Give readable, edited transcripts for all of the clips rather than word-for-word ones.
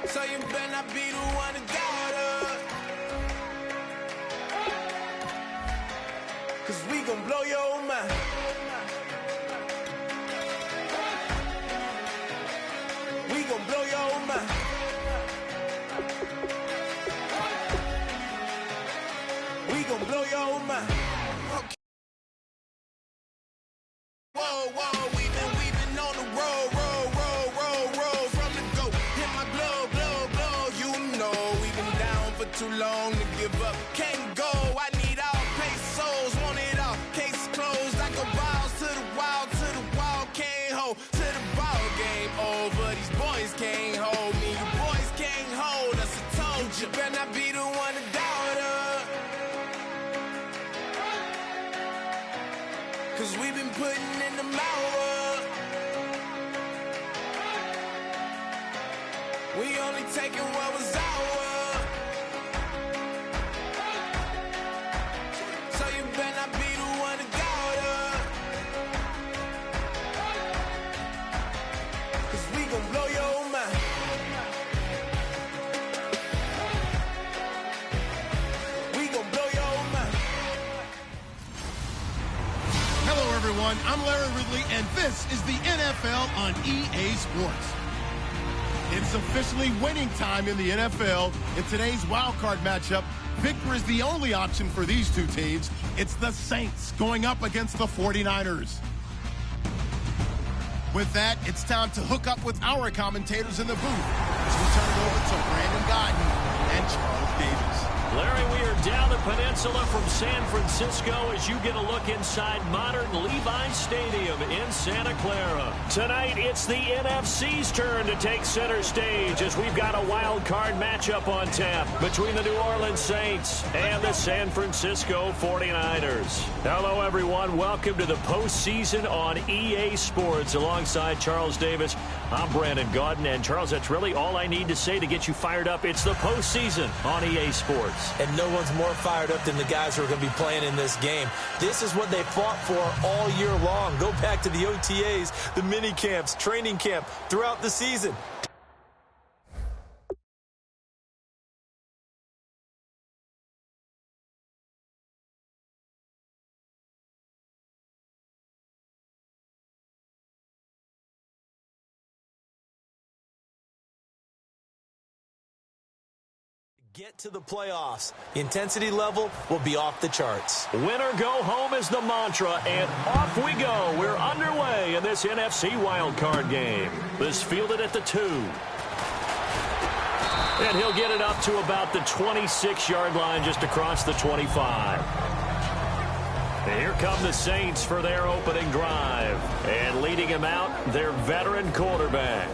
So you better not be the one to doubt her. 'Cause we gon' blow your mind. We gon' blow your mind. We gon' blow your mind. Okay. Whoa, whoa, we been on the road from the go. Hit my blow, you know we been down for too long to give up. Can't go, I need all pesos, want it all. Case closed, I go balls to the wall, can't hold to the ball game over. These boys can't hold me, you boys can't hold us. I told you, better not be the one to doubt her. 'Cause we been putting in the hour. We only taking what was ours. So you better not be the one to doubt her. 'Cause we gon' blow your mind. We gon' blow your mind. Hello, everyone. I'm Larry Ridley, and this is the NFL on EA Sports. It's officially winning time in the NFL. In today's wildcard matchup, victory is the only option for these two teams. It's the Saints going up against the 49ers. With that, it's time to hook up with our commentators in the booth as we turn it over to Brandon Godden and Charles Davis. Larry, we are down the peninsula from San Francisco as you get a look inside modern Levi Stadium in Santa Clara. Tonight, it's the NFC's turn to take center stage as we've got a wild card matchup on tap between the New Orleans Saints and the San Francisco 49ers. Hello, everyone. Welcome to the postseason on EA Sports. Alongside Charles Davis, I'm Brandon Godden. And Charles, that's really all I need to say to get you fired up. It's the postseason on EA Sports. And no one's more fired up than the guys who are going to be playing in this game. This is what they fought for all year long. Go back to the OTAs, the mini camps, training camp, throughout the season. Get to the playoffs. The intensity level will be off the charts. Win or go home is the mantra, and off we go. We're underway in this NFC wildcard game. This fielded at the 2. And he'll get it up to about the 26-yard line, just across the 25. And here come the Saints for their opening drive. And leading him out, their veteran quarterback.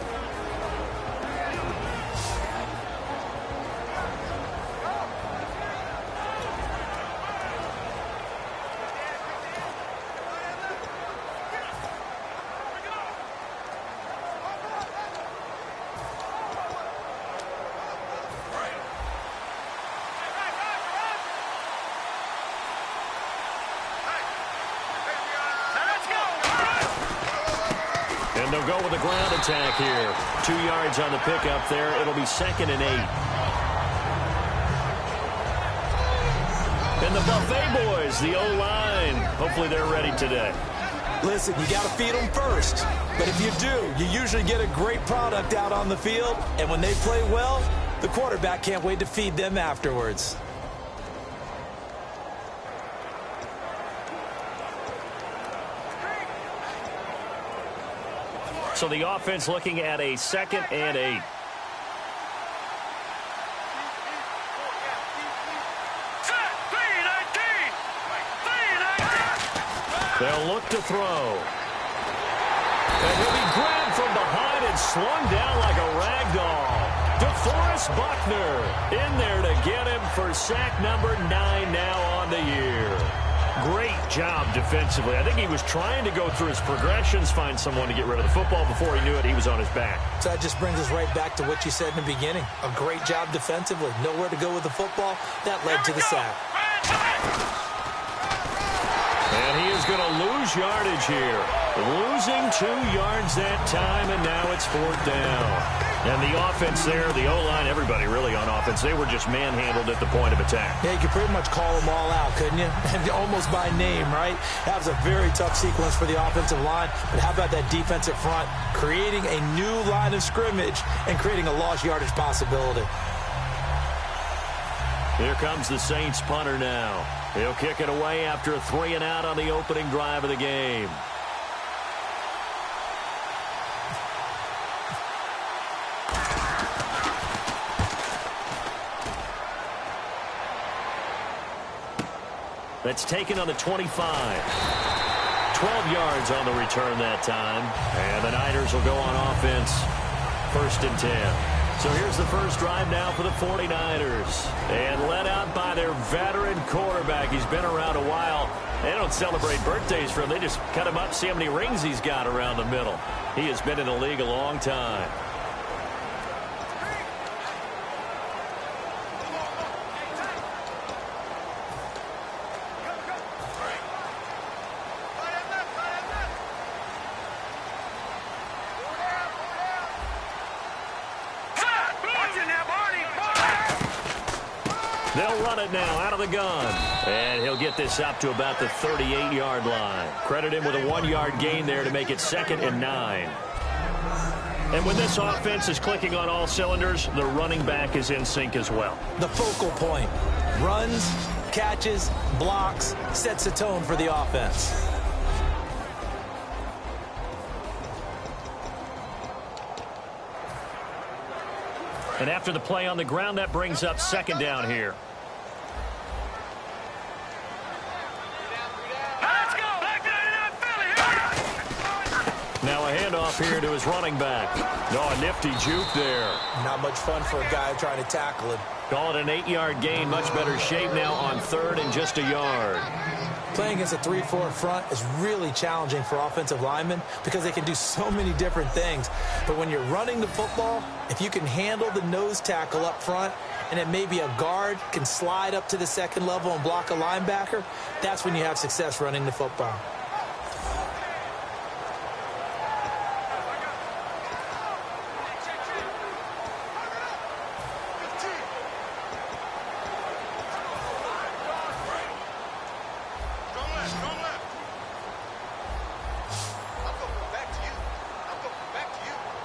And they'll go with a ground attack here. 2 yards on the pickup there. It'll be 2nd and 8. And the Buffet boys, the O-line. Hopefully they're ready today. Listen, you got to feed them first. But if you do, you usually get a great product out on the field. And when they play well, the quarterback can't wait to feed them afterwards. So the offense looking at a 2nd and 8. They'll look to throw. And he'll be grabbed from behind and slung down like a rag doll. DeForest Buckner in there to get him for sack number 9 now on the year. Great job defensively. I think he was trying to go through his progressions, find someone to get rid of the football. Before he knew it, he was on his back. So that just brings us right back to what you said in the beginning. A great job defensively. Nowhere to go with the football. That led to the sack. And he is going to lose yardage here. Losing 2 yards that time, and now it's 4th down. And the offense there, the O-line, everybody really on offense, they were just manhandled at the point of attack. Yeah, you could pretty much call them all out, couldn't you? And almost by name, right? That was a very tough sequence for the offensive line. But how about that defensive front, creating a new line of scrimmage and creating a lost yardage possibility? Here comes the Saints punter now. He'll kick it away after a 3-and-out on the opening drive of the game. That's taken on the 25. 12 yards on the return that time. And the Niners will go on offense. 1st and 10. So here's the first drive now for the 49ers. And led out by their veteran quarterback. He's been around a while. They don't celebrate birthdays for him. They just cut him up, see how many rings he's got around the middle. He has been in the league a long time. They'll run it now out of the gun. And he'll get this up to about the 38-yard line. Credit him with a 1-yard gain there to make it 2nd and 9. And when this offense is clicking on all cylinders, the running back is in sync as well. The focal point. Runs, catches, blocks, sets the tone for the offense. And after the play on the ground, that brings up 2nd down here. Now a handoff here to his running back. Oh, a nifty juke there. Not much fun for a guy trying to tackle him. Call it an 8-yard gain. Much better shape now on 3rd and just a yard. Playing against a 3-4 front is really challenging for offensive linemen because they can do so many different things. But when you're running the football, if you can handle the nose tackle up front and then maybe a guard can slide up to the 2nd level and block a linebacker, that's when you have success running the football.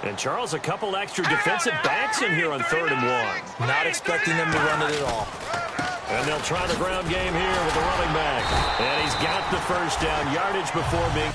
And, Charles, a couple extra defensive backs in here on 3rd and 1. Not expecting them to run it at all. And they'll try the ground game here with the running back. And he's got the first down. Yardage before being...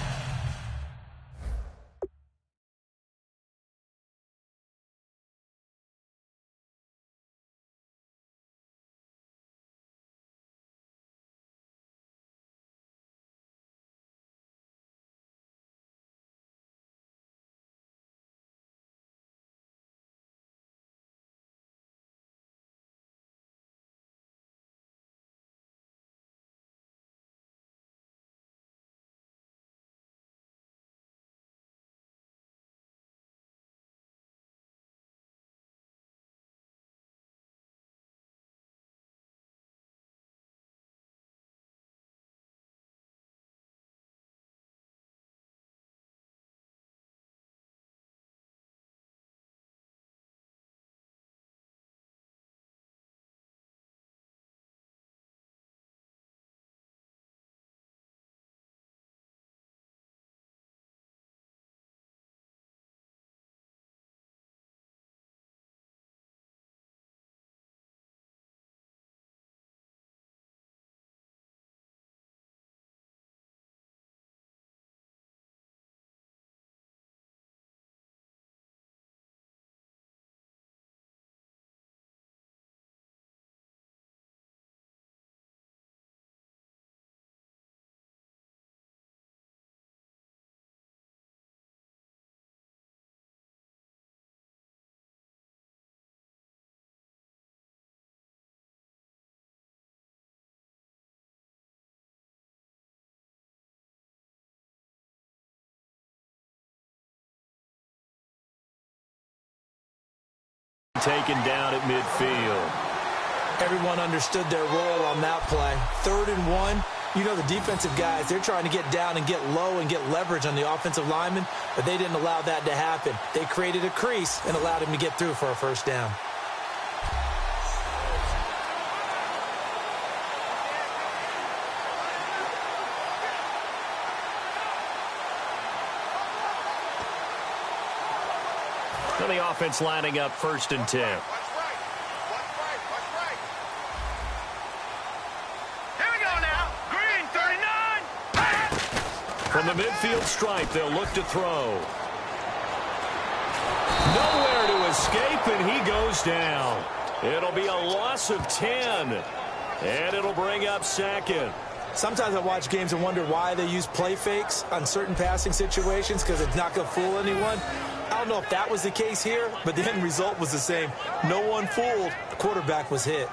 taken down at midfield. Everyone understood their role on that play. 3rd and 1, You know, the defensive guys, they're trying to get down and get low and get leverage on the offensive lineman, but they didn't allow that to happen. They created a crease and allowed him to get through for a first down. So the offense lining up 1st and 10. From the midfield stripe, they'll look to throw. Nowhere to escape, and he goes down. It'll be a loss of 10, and it'll bring up 2nd. Sometimes I watch games and wonder why they use play fakes on certain passing situations, because it's not going to fool anyone. I don't know if that was the case here, but the end result was the same. No one fooled. The quarterback was hit.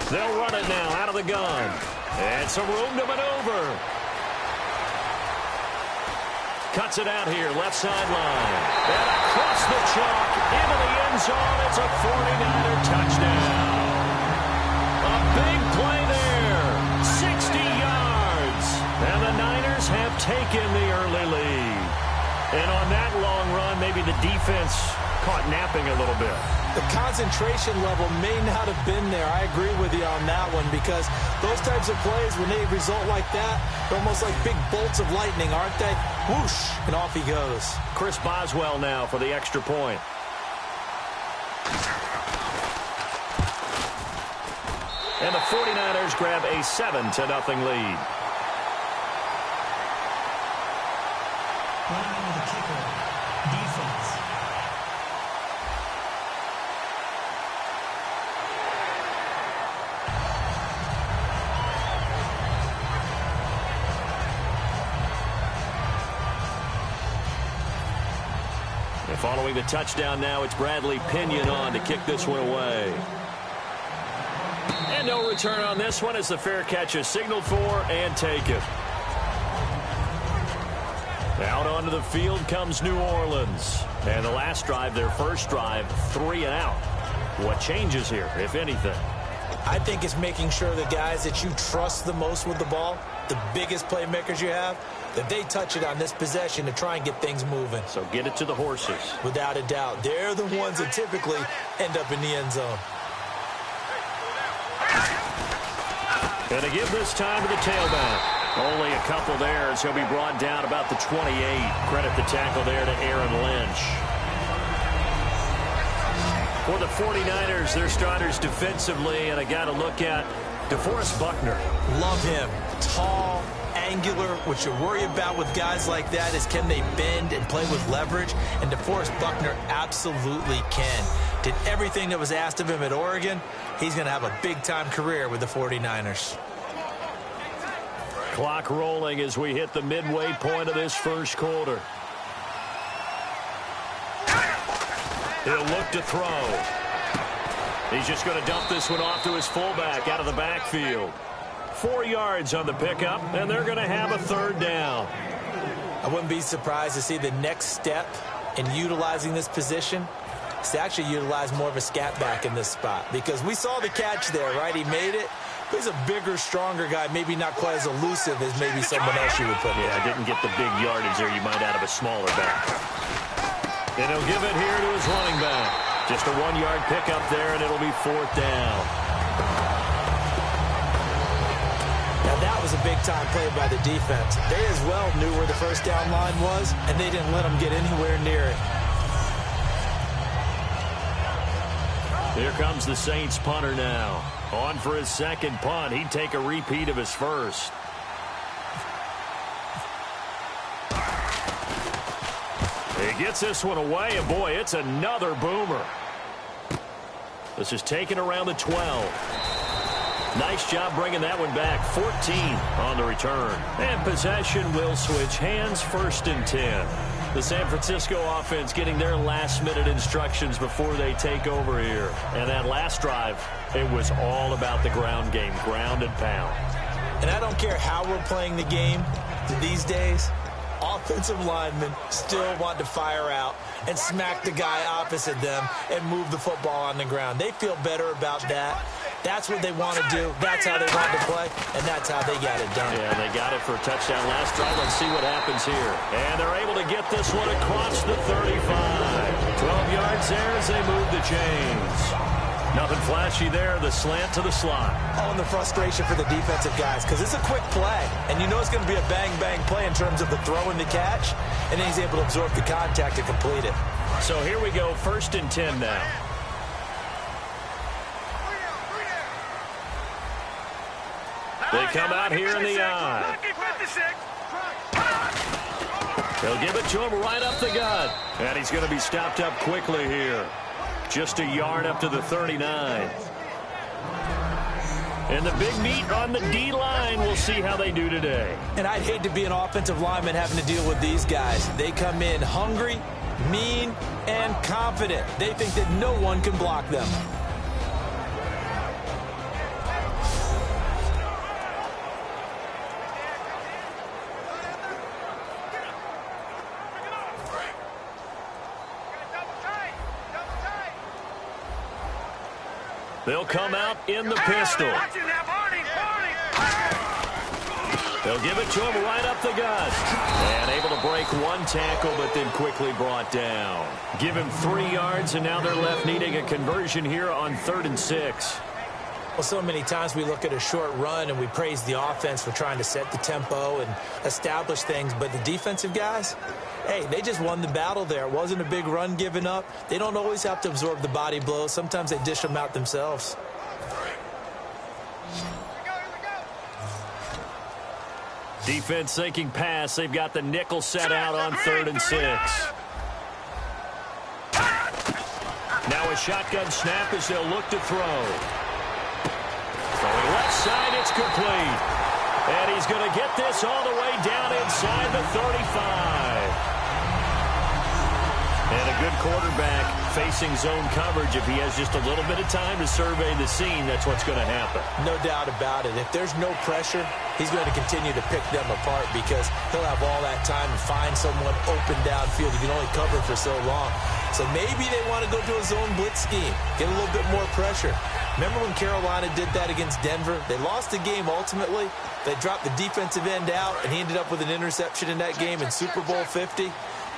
They'll run it now out of the gun. And some room to maneuver. Cuts it out here, left sideline. And across the chalk, into the end zone. It's a 49er touchdown. A big play there. 60 yards. And the Niners have taken the early lead. And on that long run, maybe the defense caught napping a little bit. The concentration level may not have been there. I agree with you on that one, because those types of plays, when they result like that, they're almost like big bolts of lightning, aren't they? Whoosh, and off he goes. Chris Boswell now for the extra point. And the 49ers grab a 7-0 lead. The kicker, defense. And following the touchdown now, it's Bradley Pinion on to kick this one away. And no return on this one as the fair catch is signaled for and taken. Out onto the field comes New Orleans. And the last drive, their first drive, 3 and out. What changes here, if anything? I think it's making sure the guys that you trust the most with the ball, the biggest playmakers you have, that they touch it on this possession to try and get things moving. So get it to the horses. Without a doubt. They're the ones that typically end up in the end zone. And to give this time to the tailback. Only a couple there as he'll be brought down about the 28. Credit the tackle there to Aaron Lynch. For the 49ers, their starters defensively, and I got to look at DeForest Buckner. Love him. Tall, angular. What you worry about with guys like that is, can they bend and play with leverage? And DeForest Buckner absolutely can. Did everything that was asked of him at Oregon. He's going to have a big-time career with the 49ers. Clock rolling as we hit the midway point of this first quarter. He'll look to throw. He's just going to dump this one off to his fullback out of the backfield. 4 yards on the pickup, and they're going to have a 3rd down. I wouldn't be surprised to see the next step in utilizing this position is to actually utilize more of a scat back in this spot, because we saw the catch there, right? He made it. He's a bigger, stronger guy, maybe not quite as elusive as maybe someone else you would put in. Yeah, didn't get the big yardage there you might out of a smaller back. And he'll give it here to his running back. Just a 1-yard pickup there, and it'll be 4th down. Now, that was a big-time play by the defense. They as well knew where the first down line was, and they didn't let them get anywhere near it. Here comes the Saints punter now. On for his second punt. He'd take a repeat of his first. He gets this one away, and boy, it's another boomer. This is taken around the 12. Nice job bringing that one back. 14 on the return. And possession will switch hands, 1st and 10. The San Francisco offense getting their last-minute instructions before they take over here. And that last drive, it was all about the ground game, ground and pound. And I don't care how we're playing the game these days, offensive linemen still want to fire out and smack the guy opposite them and move the football on the ground. They feel better about that. That's what they want to do. That's how they want to play, and that's how they got it done. Yeah, they got it for a touchdown last drive. Let's see what happens here. And they're able to get this one across the 35. 12 yards there as they move the chains. Nothing flashy there. The slant to the slot. Oh, and the frustration for the defensive guys, because it's a quick play, and you know it's going to be a bang-bang play in terms of the throw and the catch, and then he's able to absorb the contact and complete it. So here we go, 1st and 10 now. They come out here in the eye. They'll give it to him right up the gut. And he's going to be stopped up quickly here. Just a yard up to the 39. And the big meat on the D-line. We'll see how they do today. And I'd hate to be an offensive lineman having to deal with these guys. They come in hungry, mean, and confident. They think that no one can block them. They'll come out in the pistol. They'll give it to him right up the gut. And able to break one tackle, but then quickly brought down. Give him 3 yards, and now they're left needing a conversion here on 3rd and 6. Well, so many times we look at a short run and we praise the offense for trying to set the tempo and establish things, but the defensive guys, hey, they just won the battle there. It wasn't a big run given up. They don't always have to absorb the body blows. Sometimes they dish them out themselves. Defense thinking pass. They've got the nickel set out on 3rd and 6. Now a shotgun snap as they'll look to throw. Throwing left side, it's complete. And he's going to get this all the way down inside the 35. And a good quarterback facing zone coverage. If he has just a little bit of time to survey the scene, that's what's going to happen. No doubt about it. If there's no pressure, he's going to continue to pick them apart because he'll have all that time to find someone open downfield. He can only cover for so long. So maybe they want to go to a zone blitz scheme, get a little bit more pressure. Remember when Carolina did that against Denver? They lost the game ultimately. They dropped the defensive end out, and he ended up with an interception in that game in Super Bowl 50.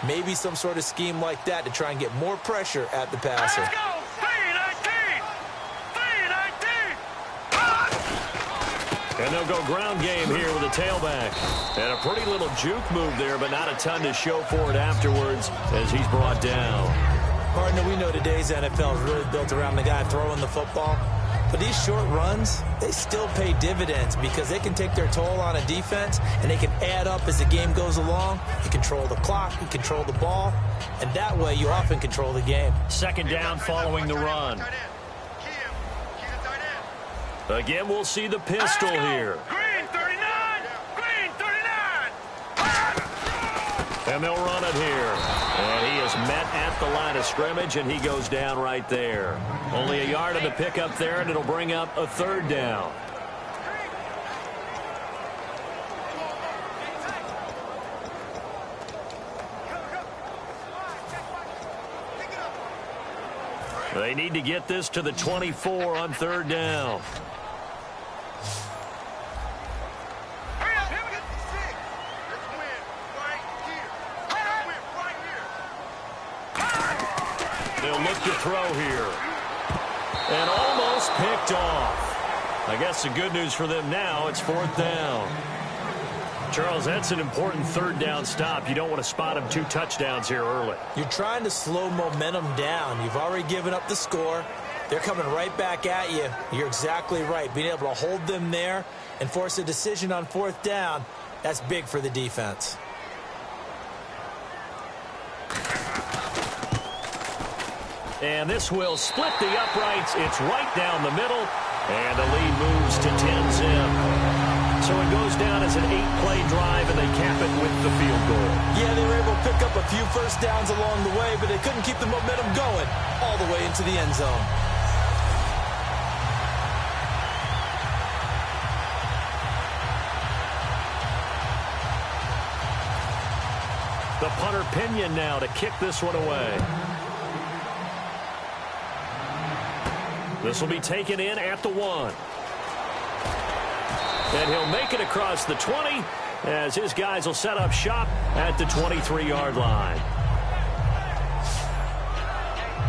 Maybe some sort of scheme like that to try and get more pressure at the passer. Let's go! 3-19! And they'll go ground game here with a tailback. And a pretty little juke move there, but not a ton to show for it afterwards as he's brought down. Partner, we know today's NFL is really built around the guy throwing the football. But these short runs, they still pay dividends because they can take their toll on a defense and they can add up as the game goes along. You control the clock, you control the ball, and that way you often control the game. 2nd down following the run. Again, we'll see the pistol here. Green 39! Green 39! And they'll run it here. And he is met at the line of scrimmage, and he goes down right there. Only a yard of the pickup there, and it'll bring up a 3rd down. They need to get this to the 24 on 3rd down. Look to throw here. And almost picked off. I guess the good news for them now, it's 4th down. Charles, that's an important 3rd down stop. You don't want to spot them 2 touchdowns here early. You're trying to slow momentum down. You've already given up the score. They're coming right back at you. You're exactly right. Being able to hold them there and force a decision on 4th down, that's big for the defense. And this will split the uprights. It's right down the middle. And the lead moves to 10-zip. So it goes down as an 8-play drive, and they cap it with the field goal. Yeah, they were able to pick up a few first downs along the way, but they couldn't keep the momentum going all the way into the end zone. The punter Pinion now to kick this one away. This will be taken in at the 1. And he'll make it across the 20 as his guys will set up shop at the 23-yard line.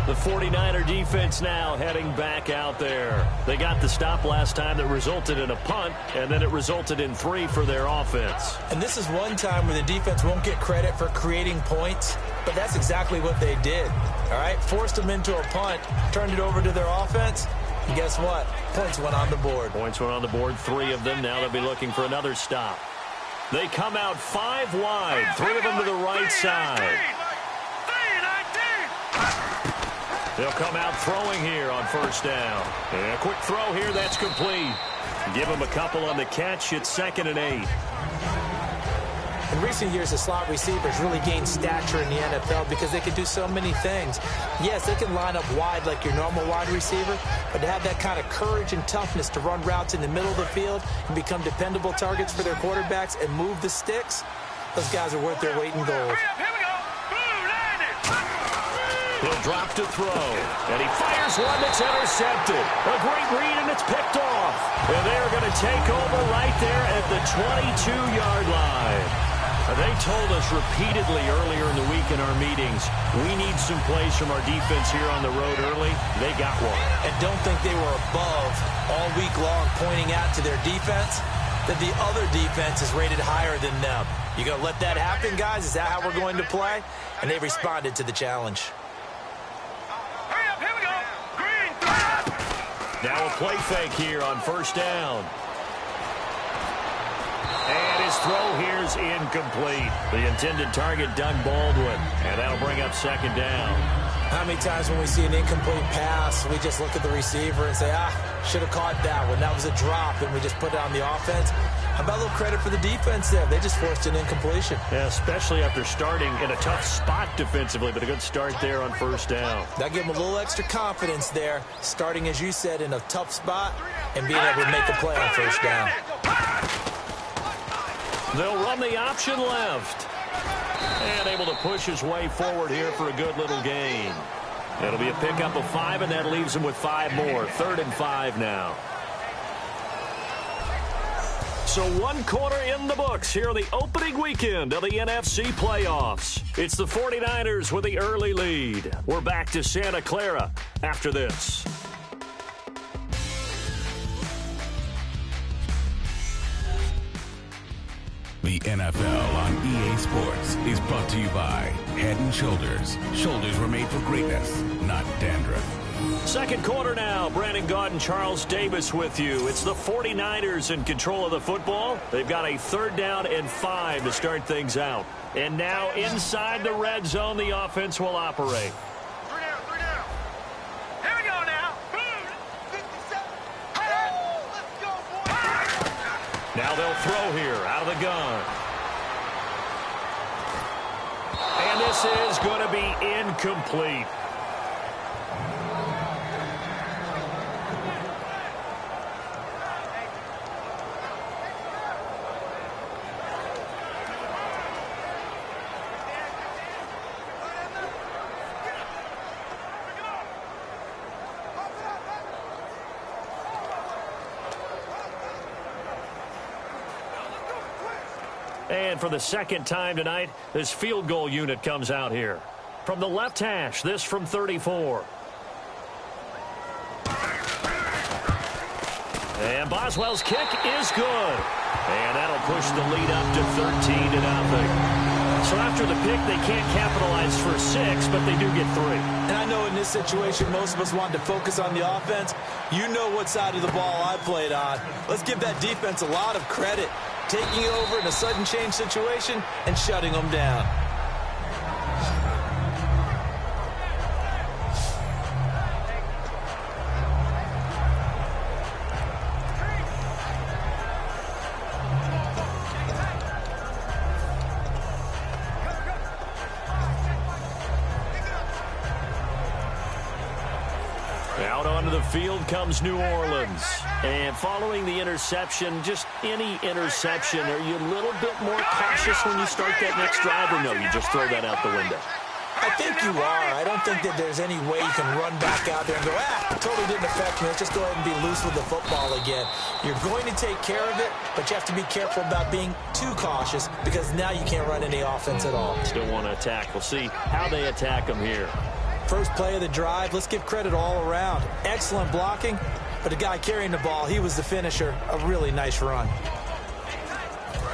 The 49er defense now heading back out there. They got the stop last time that resulted in a punt, and then it resulted in 3 for their offense. And this is one time where the defense won't get credit for creating points, but that's exactly what they did. All right, forced them into a punt, turned it over to their offense, and guess what? Points went on the board. Points went on the board, 3 of them. Now they'll be looking for another stop. They come out 5 wide, 3 of them to the right side. They'll come out throwing here on first down. And a quick throw here, that's complete. Give them a couple on the catch. It's 2nd and 8. In recent years, the slot receivers really gained stature in the NFL because they can do so many things. Yes, they can line up wide like your normal wide receiver, but to have that kind of courage and toughness to run routes in the middle of the field and become dependable targets for their quarterbacks and move the sticks, those guys are worth their weight in gold. He'll drop to throw, and he fires one that's intercepted. A great read, and it's picked off. And they're going to take over right there at the 22-yard line. They told us repeatedly earlier in the week in our meetings, we need some plays from our defense here on the road early. They got one. And don't think they were above all week long pointing out to their defense that the other defense is rated higher than them. You going to let that happen, guys? Is that how we're going to play? And they responded to the challenge. Now a play fake here on first down. And his throw here's incomplete. The intended target, Doug Baldwin. And that'll bring up 2nd down. How many times when we see an incomplete pass, we just look at the receiver and say, should have caught that one. That was a drop, and we just put it on the offense. How about a little credit for the defense there? They just forced an incompletion. Yeah, especially after starting in a tough spot defensively, but a good start there on first down. That gave them a little extra confidence there, starting, as you said, in a tough spot and being able to make the play on first down. They'll run the option left. And able to push his way forward here for a good little gain. That'll be a pickup of 5, and that leaves him with 5 more. 3rd and 5 now. So 1 quarter in the books here the opening weekend of the NFC playoffs. It's the 49ers with the early lead. We're back to Santa Clara after this. The NFL on EA Sports is brought to you by Head & Shoulders. Shoulders were made for greatness, not dandruff. 2nd quarter now. Brandon Gaudin, Charles Davis with you. It's the 49ers in control of the football. They've got a 3rd down and 5 to start things out. And now inside the red zone, the offense will operate. 3 down. Here we go now. Let's go, boys. Now they'll throw here out of the gun. And this is going to be incomplete. And for the 2nd time tonight, this field goal unit comes out here. From the left hash, this from 34. And Boswell's kick is good. And that'll push the lead up to 13-0. So after the pick, they can't capitalize for 6, but they do get 3. And I know in this situation, most of us wanted to focus on the offense. You know what side of the ball I played on. Let's give that defense a lot of credit. Taking over in a sudden change situation and shutting them down. Out onto the field comes New Orleans. And following the interception, just any interception, are you a little bit more cautious when you start that next drive, or no, you just throw that out the window? I think you are. I don't think that there's any way you can run back out there and go, totally didn't affect me. Let's just go ahead and be loose with the football again. You're going to take care of it, but you have to be careful about being too cautious because now you can't run any offense at all. Still want to attack. We'll see how they attack them here. First play of the drive, let's give credit all around. Excellent blocking, but the guy carrying the ball, he was the finisher. A really nice run.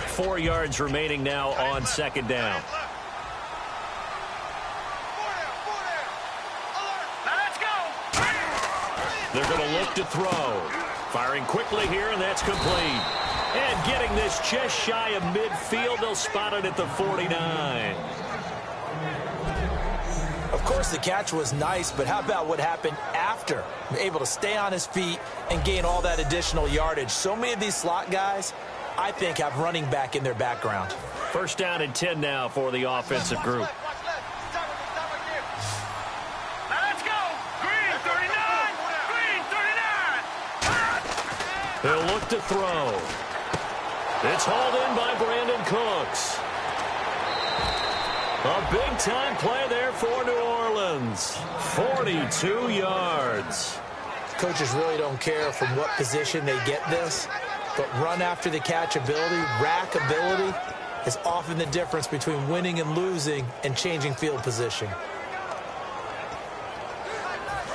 4 yards remaining now on second down. They're going to look to throw. Firing quickly here, and that's complete. And getting this just shy of midfield, they'll spot it at the 49. Of course, the catch was nice, but how about what happened after? Able to stay on his feet and gain all that additional yardage. So many of these slot guys, I think, have running back in their background. First down and 10 now for the offensive group. They'll look to throw. It's hauled in by Brandon Cooks. A big-time play there for New Orleans. 42 yards. Coaches really don't care from what position they get this, but run after the catch ability, rack ability, is often the difference between winning and losing and changing field position.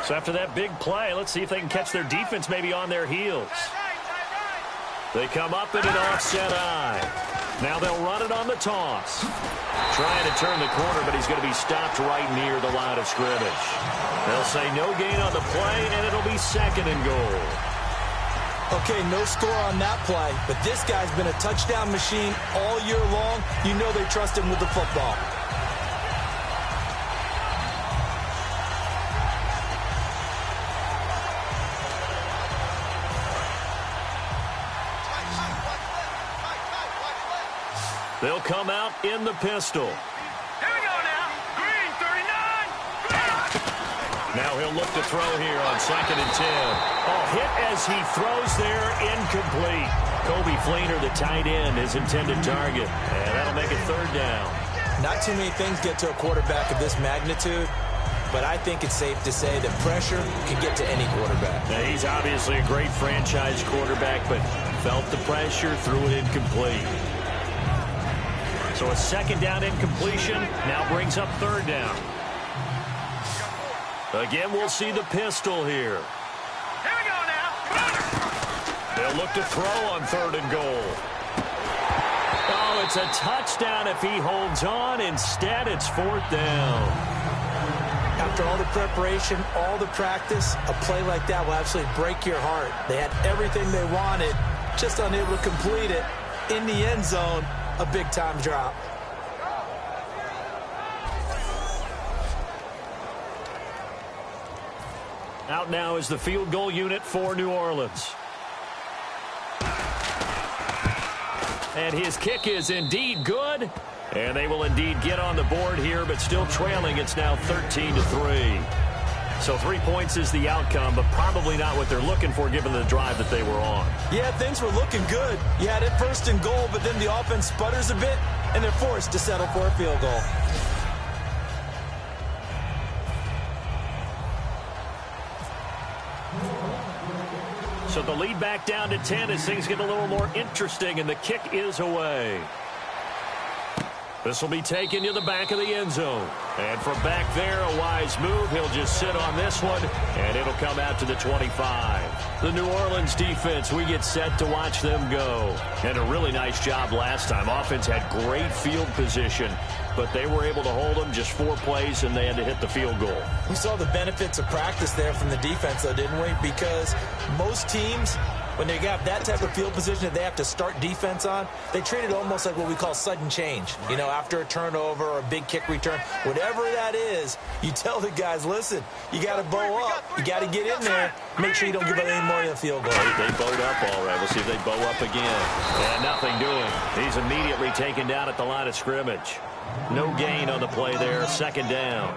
So after that big play, let's see if they can catch their defense maybe on their heels. They come up in an offset eye. Now they'll run it on the toss. Trying to turn the corner, but he's going to be stopped right near the line of scrimmage. They'll say no gain on the play, and it'll be second and goal. Okay, no score on that play, but this guy's been a touchdown machine all year long. You know they trust him with the football. They'll come out in the pistol. Here we go now. Green, 39. Now he'll look to throw here on second and 10. Oh, hit as he throws there, incomplete. Kobe Fleener, the tight end, his intended target. And that'll make it third down. Not too many things get to a quarterback of this magnitude, but I think it's safe to say that pressure can get to any quarterback. Now, he's obviously a great franchise quarterback, but felt the pressure, threw it incomplete. So a second down incompletion now brings up third down. Again, we'll see the pistol here. Here we go now. They'll look to throw on third and goal. Oh, it's a touchdown if he holds on. Instead, it's fourth down. After all the preparation, all the practice, a play like that will absolutely break your heart. They had everything they wanted, just unable to complete it. In the end zone, a big-time drop. Out now is the field goal unit for New Orleans. And his kick is indeed good. And they will indeed get on the board here, but still trailing. It's now 13-3. So 3 points is the outcome, but probably not what they're looking for given the drive that they were on. Yeah, things were looking good. You had it first and goal, but then the offense sputters a bit, and they're forced to settle for a field goal. So the lead back down to 10 as things get a little more interesting, and the kick is away. This will be taken to the back of the end zone. And from back there, a wise move. He'll just sit on this one, and it'll come out to the 25. The New Orleans defense, we get set to watch them go. And a really nice job last time. Offense had great field position, but they were able to hold them just 4 plays, and they had to hit the field goal. We saw the benefits of practice there from the defense, though, didn't we? Because most teams, when they got that type of field position that they have to start defense on, they treat it almost like what we call sudden change. You know, after a turnover or a big kick return, whatever that is, you tell the guys, listen, you got to bow up. You got to get in there. Make sure you don't give up any more than a field goal. They bowed up all right. We'll see if they bow up again. And nothing doing. He's immediately taken down at the line of scrimmage. No gain on the play there. Second down.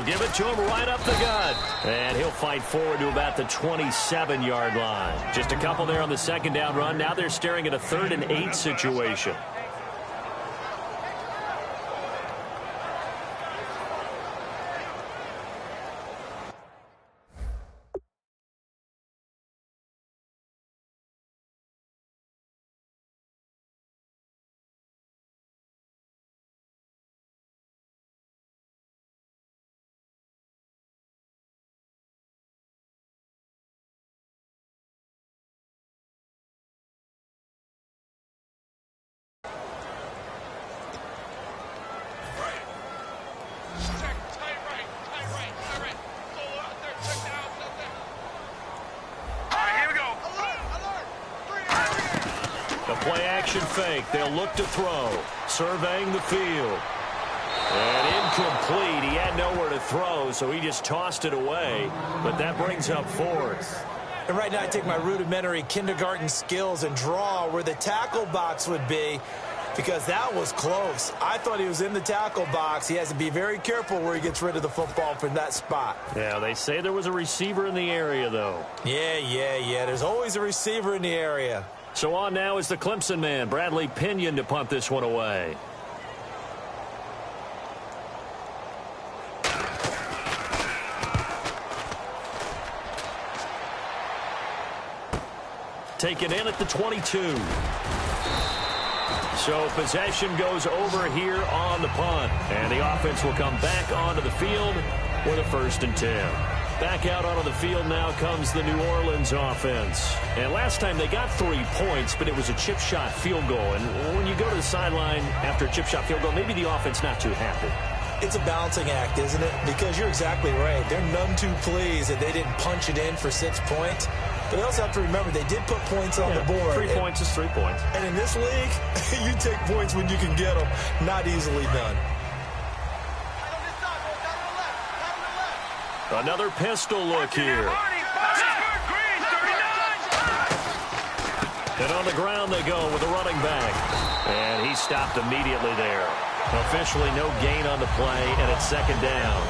give it to him right up the gut. And he'll fight forward to about the 27-yard line. Just a couple there on the second down run. Now they're staring at a 3rd and 8 situation. Play-action fake. They'll look to throw. Surveying the field. And incomplete. He had nowhere to throw, so he just tossed it away. But that brings up 4th. And right now I take my rudimentary kindergarten skills and draw where the tackle box would be, because that was close. I thought he was in the tackle box. He has to be very careful where he gets rid of the football from that spot. Yeah, they say there was a receiver in the area, though. Yeah. There's always a receiver in the area. So on now is the Clemson man, Bradley Pinion, to punt this one away. Taken in at the 22. So possession goes over here on the punt. And the offense will come back onto the field with a 1st and 10. Back out onto the field now comes the New Orleans offense. And last time they got 3 points, but it was a chip shot field goal. And when you go to the sideline after a chip shot field goal, maybe the offense not too happy. It's a balancing act, isn't it? Because you're exactly right. They're none too pleased that they didn't punch it in for 6 points. But they also have to remember they did put points on the board. 3 points is 3 points. And in this league, you take points when you can get them. Not easily done. Another pistol look here. And on the ground they go with the running back. And he stopped immediately there. Officially no gain on the play, and it's 2nd down.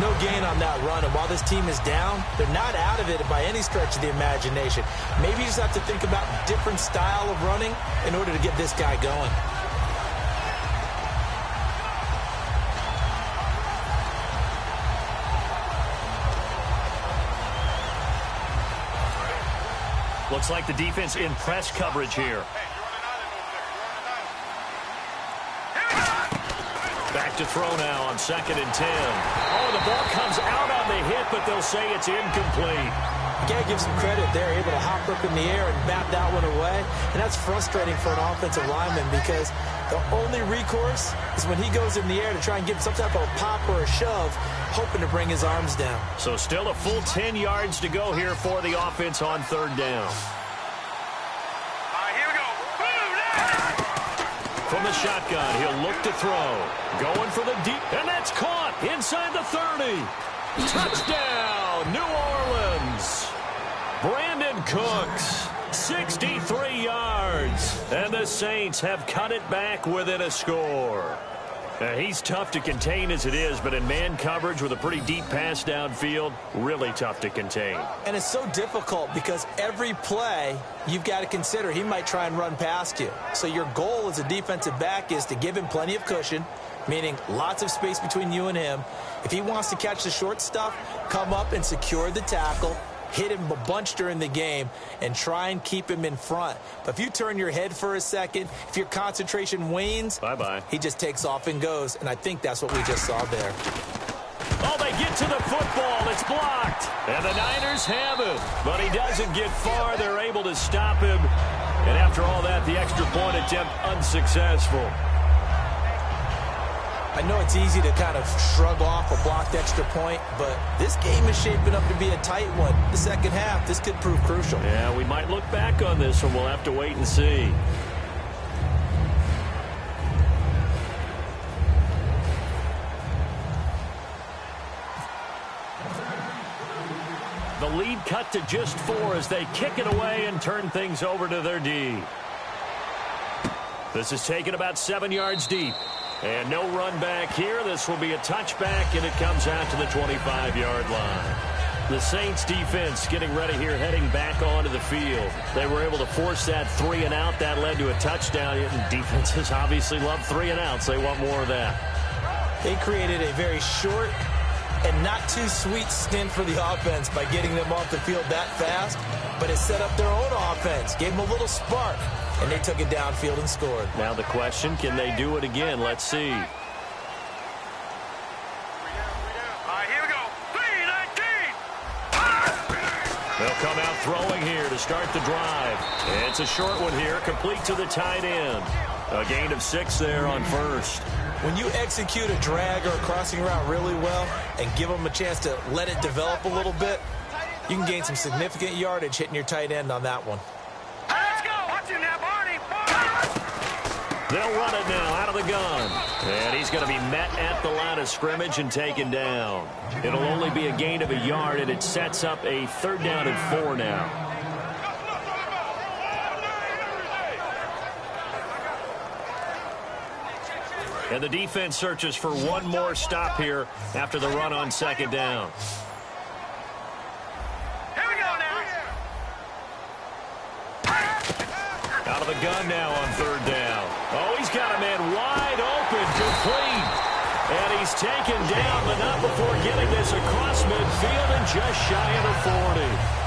No gain on that run, and while this team is down, they're not out of it by any stretch of the imagination. Maybe you just have to think about a different style of running in order to get this guy going. Looks like the defense in press coverage here. Back to throw now on 2nd and 10. Oh, the ball comes out on the hit, but they'll say it's incomplete. You got to give some credit. They're able to hop up in the air and bat that one away. And that's frustrating for an offensive lineman, because the only recourse is when he goes in the air to try and give some type of a pop or a shove, hoping to bring his arms down. So still a full 10 yards to go here for the offense on 3rd down. From the shotgun, he'll look to throw. Going for the deep, and that's caught inside the 30. Touchdown, New Orleans. Brandon Cooks, 63 yards. And the Saints have cut it back within a score. He's tough to contain as it is, but in man coverage with a pretty deep pass downfield, really tough to contain. And it's so difficult because every play you've got to consider he might try and run past you. So your goal as a defensive back is to give him plenty of cushion, meaning lots of space between you and him. If he wants to catch the short stuff, come up and secure the tackle, hit him a bunch during the game, and try and keep him in front. But if you turn your head for a second, if your concentration wanes, bye-bye. He just takes off and goes, and I think that's what we just saw there. Oh, they get to the football. It's blocked. And the Niners have it. But he doesn't get far. They're able to stop him. And after all that, the extra point attempt unsuccessful. I know it's easy to kind of shrug off a blocked extra point, but this game is shaping up to be a tight one. The second half, this could prove crucial. Yeah, we might look back on this one. We'll have to wait and see. The lead cut to just 4 as they kick it away and turn things over to their D. This is taken about 7 yards deep. And no run back here. This will be a touchback, and it comes out to the 25-yard line. The Saints defense getting ready here, heading back onto the field. They were able to force that 3 and out. That led to a touchdown. And defenses obviously love 3 and outs. They want more of that. They created a very short and not too sweet stint for the offense by getting them off the field that fast, but it set up their own offense, gave them a little spark, and they took it downfield and scored. Now the question, can they do it again? Let's see. They'll come out throwing here to start the drive. It's a short one here, complete to the tight end. A gain of 6 there on first. When you execute a drag or a crossing route really well and give them a chance to let it develop a little bit, you can gain some significant yardage hitting your tight end on that one. Let's go. Watch him now, Barney. They'll run it now out of the gun. And he's going to be met at the line of scrimmage and taken down. It'll only be a gain of a yard, and it sets up a 3rd down and 4 now. And the defense searches for one more stop here after the run on 2nd down. Here we go now. Out of the gun now on 3rd down. Oh, he's got a man wide open, complete. And he's taken down, but not before getting this across midfield and just shy of the 40.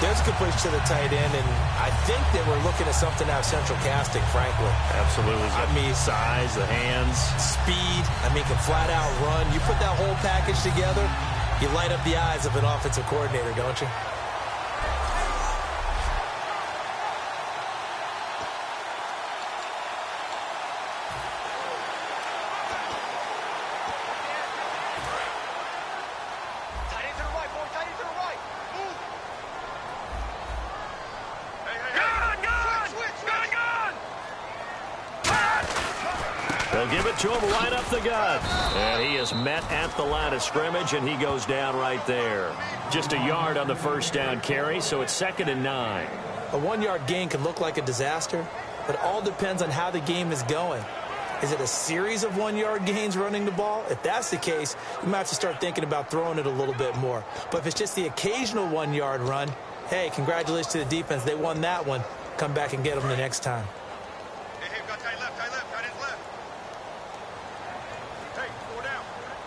There's a good push to the tight end, and I think that we're looking at something out of central casting, frankly. Absolutely. I mean, size, the hands. Speed, I mean, can flat out run. You put that whole package together, you light up the eyes of an offensive coordinator, don't you? They'll give it to him right up the gut. And he is met at the line of scrimmage, and he goes down right there. Just a yard on the 1st down carry, so it's 2nd and 9. A 1-yard gain can look like a disaster, but it all depends on how the game is going. Is it a series of 1-yard gains running the ball? If that's the case, you might have to start thinking about throwing it a little bit more. But if it's just the occasional 1-yard run, hey, congratulations to the defense. They won that one. Come back and get them the next time.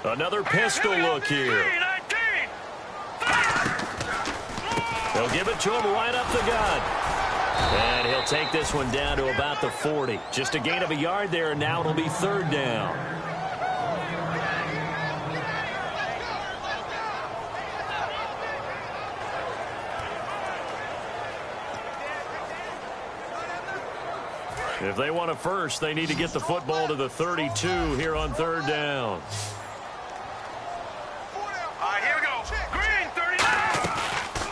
Another pistol look here. They'll give it to him right up the gut. And he'll take this one down to about the 40. Just a gain of a yard there, and now it'll be 3rd down. If they want a first, they need to get the football to the 32 here on 3rd down.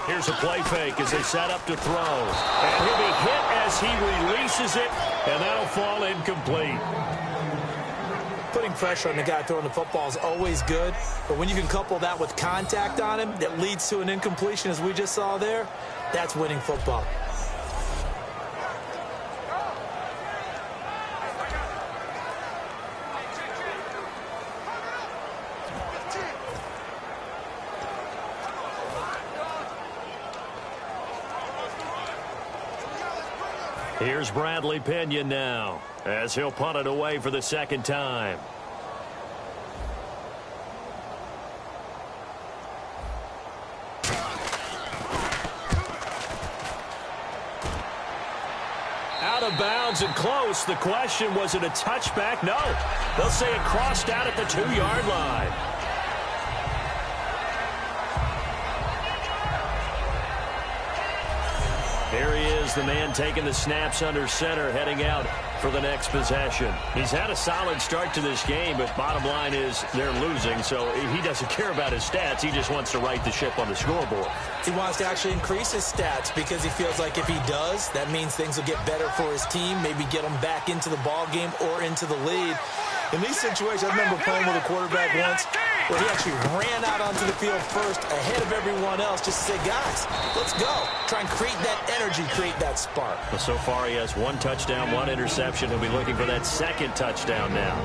Here's a play fake as they set up to throw. And he'll be hit as he releases it, and that'll fall incomplete. Putting pressure on the guy throwing the football is always good, but when you can couple that with contact on him that leads to an incompletion, as we just saw there, that's winning football. Here's Bradley Pinion now as he'll punt it away for the 2nd time. Out of bounds and close. The question, was it a touchback? No. They'll say it crossed out at the 2-yard line. Here he is, the man taking the snaps under center, heading out for the next possession. He's had a solid start to this game, but bottom line is they're losing, so he doesn't care about his stats. He just wants to right the ship on the scoreboard. He wants to actually increase his stats because he feels like if he does, that means things will get better for his team, maybe get them back into the ball game or into the lead. In these situations, I remember playing with a quarterback once where he actually ran out onto the field first ahead of everyone else just to say, guys, let's go. Try and create that energy, create that spark. Well, so far he has 1 touchdown, 1 interception. He'll be looking for that 2nd touchdown now.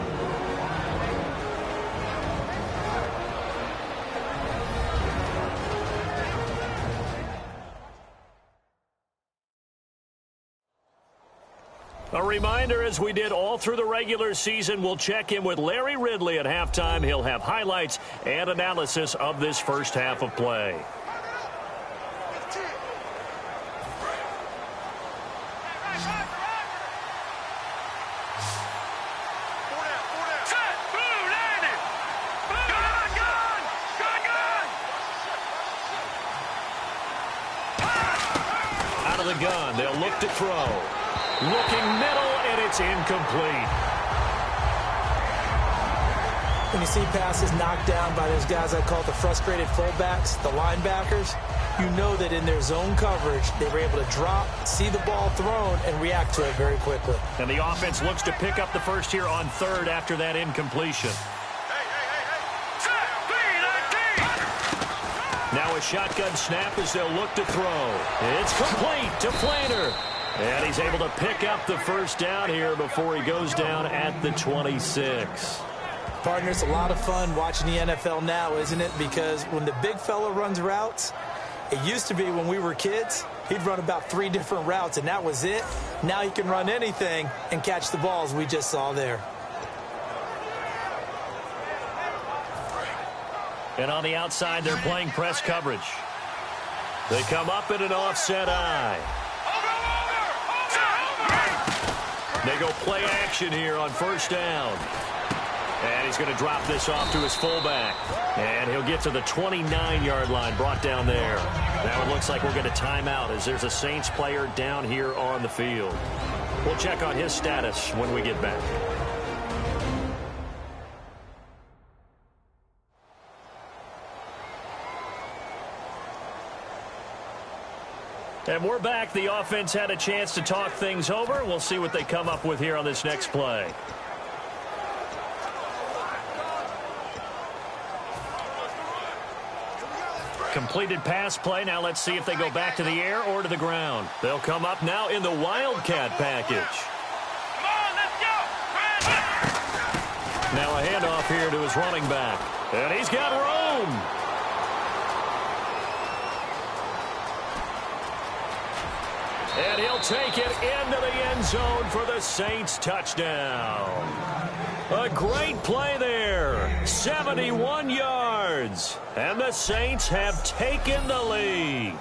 A reminder, as we did all through the regular season, we'll check in with Larry Ridley at halftime. He'll have highlights and analysis of this first half of play. Out of the gun, they'll look to throw. Looking middle, and it's incomplete. When you see passes knocked down by those guys I call the frustrated fullbacks, the linebackers, you know that in their zone coverage, they were able to drop, see the ball thrown, and react to it very quickly. And the offense looks to pick up the first here on 3rd after that incompletion. Now a shotgun snap as they'll look to throw. It's complete to Flainer. And he's able to pick up the first down here before he goes down at the 26. Partner, it's a lot of fun watching the NFL now, isn't it? Because when the big fella runs routes, it used to be when we were kids, he'd run about 3 different routes, and that was it. Now he can run anything and catch the balls we just saw there. And on the outside, they're playing press coverage. They come up in an offset eye. They go play action here on first down. And he's going to drop this off to his fullback. And he'll get to the 29-yard line, brought down there. Now it looks like we'll get a timeout as there's a Saints player down here on the field. We'll check on his status when we get back. And we're back. The offense had a chance to talk things over. We'll see what they come up with here on this next play. Completed pass play. Now let's see if they go back to the air or to the ground. They'll come up now in the Wildcat package. Come on, let's go. Now a handoff here to his running back. And he's got room. And he'll take it into the end zone for the Saints touchdown. A great play there. 71 yards. And the Saints have taken the lead.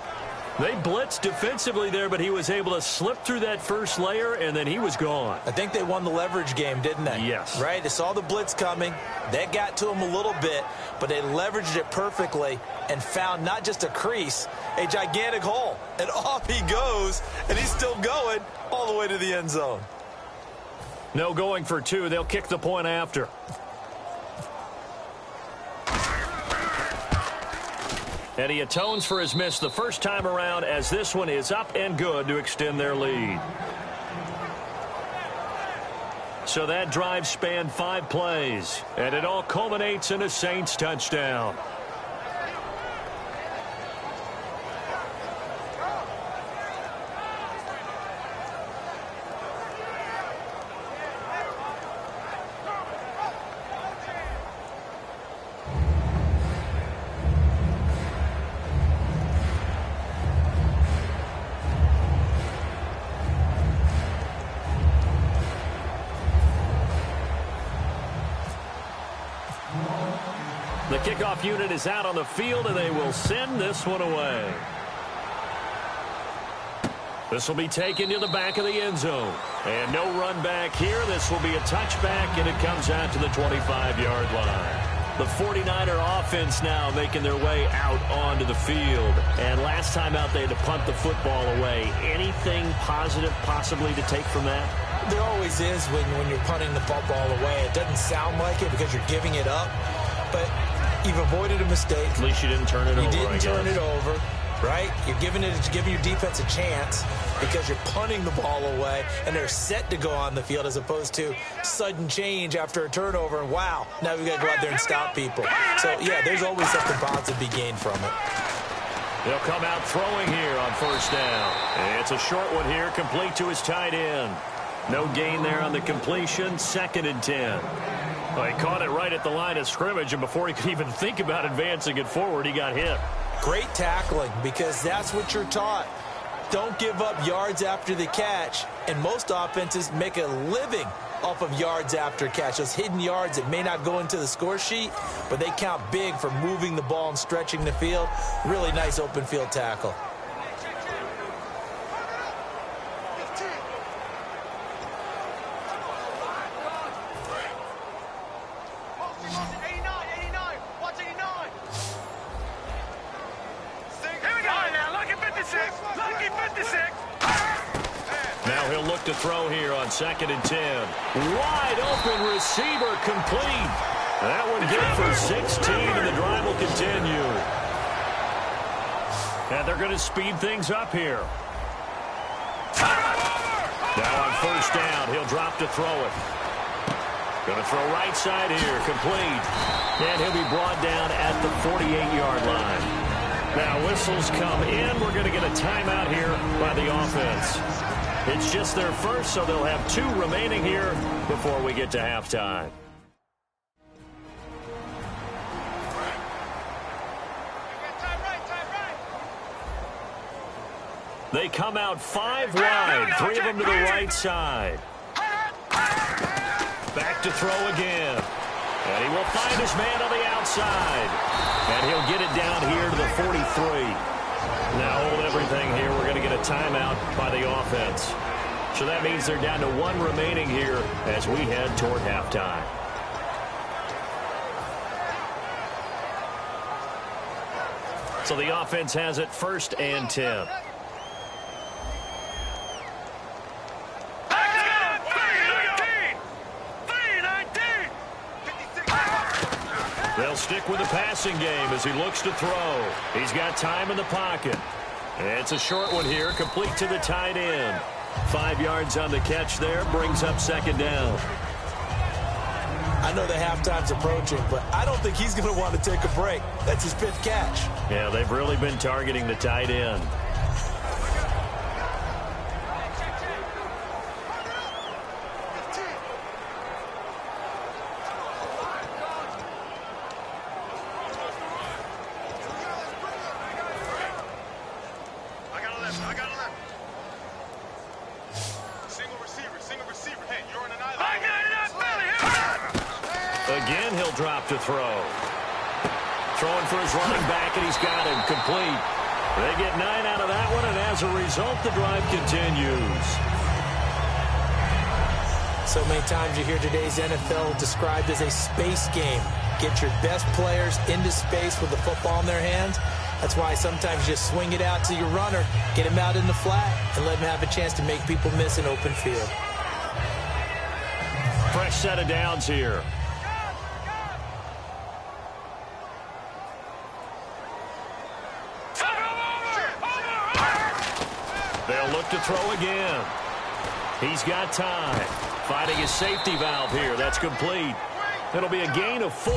They blitzed defensively there, but he was able to slip through that first layer, and then he was gone. I think they won the leverage game, didn't they? Yes. Right? They saw the blitz coming. That got to him a little bit, but they leveraged it perfectly and found not just a crease, a gigantic hole. And off he goes, and he's still going all the way to the end zone. No going for 2. They'll kick the point after. And he atones for his miss the first time around, as this one is up and good to extend their lead. So that drive spanned 5 plays, and it all culminates in a Saints touchdown. The kickoff unit is out on the field, and they will send this one away. This will be taken to the back of the end zone. And no run back here. This will be a touchback, and it comes out to the 25-yard line. The 49er offense now making their way out onto the field. And last time out, they had to punt the football away. Anything positive possibly to take from that? There always is when you're punting the football away. It doesn't sound like it because you're giving it up, but you've avoided a mistake. At least you didn't turn it over, You didn't turn it over. right? You're giving your defense a chance because you're punting the ball away, and they're set to go on the field as opposed to sudden change after a turnover, and wow, now we've got to go out there and stop people. So, yeah, there's always something positive to be gained from it. They'll come out throwing here on first down. And it's a short one here, complete to his tight end. No gain there on the completion, 2nd and 10. Well, he caught it right at the line of scrimmage, and before he could even think about advancing it forward, he got hit. Great tackling, because that's what you're taught. Don't give up yards after the catch, and most offenses make a living off of yards after catch. Those hidden yards that may not go into the score sheet, but they count big for moving the ball and stretching the field. Really nice open field tackle. Now he'll look to throw here on 2nd and 10. Wide open receiver complete. That one good for 16, and the drive will continue. And they're going to speed things up here. Now on first down, he'll drop to throw it. Going to throw right side here, complete. And he'll be brought down at the 48-yard line. Now whistles come in. We're going to get a timeout here by the offense. It's just their first, so they'll have 2 remaining here before we get to halftime. They come out 5 wide, 3 of them to the right side. Back to throw again. And he will find his man on the outside. And he'll get it down here to the 43. Now hold everything here. We're going to get a timeout by the offense. So that means they're down to 1 remaining here as we head toward halftime. So the offense has it 1st and 10. They'll stick with the passing game as he looks to throw. He's got time in the pocket. And it's a short one here, complete to the tight end. 5 yards on the catch there, brings up 2nd down. I know the halftime's approaching, but I don't think he's going to want to take a break. That's his 5th catch. Yeah, they've really been targeting the tight end. Again, he'll drop to throw. Throwing for his running back, and he's got him complete. They get 9 out of that one, and as a result, the drive continues. So many times you hear today's NFL described as a space game. Get your best players into space with the football in their hands. That's why sometimes you just swing it out to your runner, get him out in the flat, and let him have a chance to make people miss an open field. Fresh set of downs here. They'll look to throw again. He's got time. Finding his safety valve here. That's complete. It'll be a gain of 4,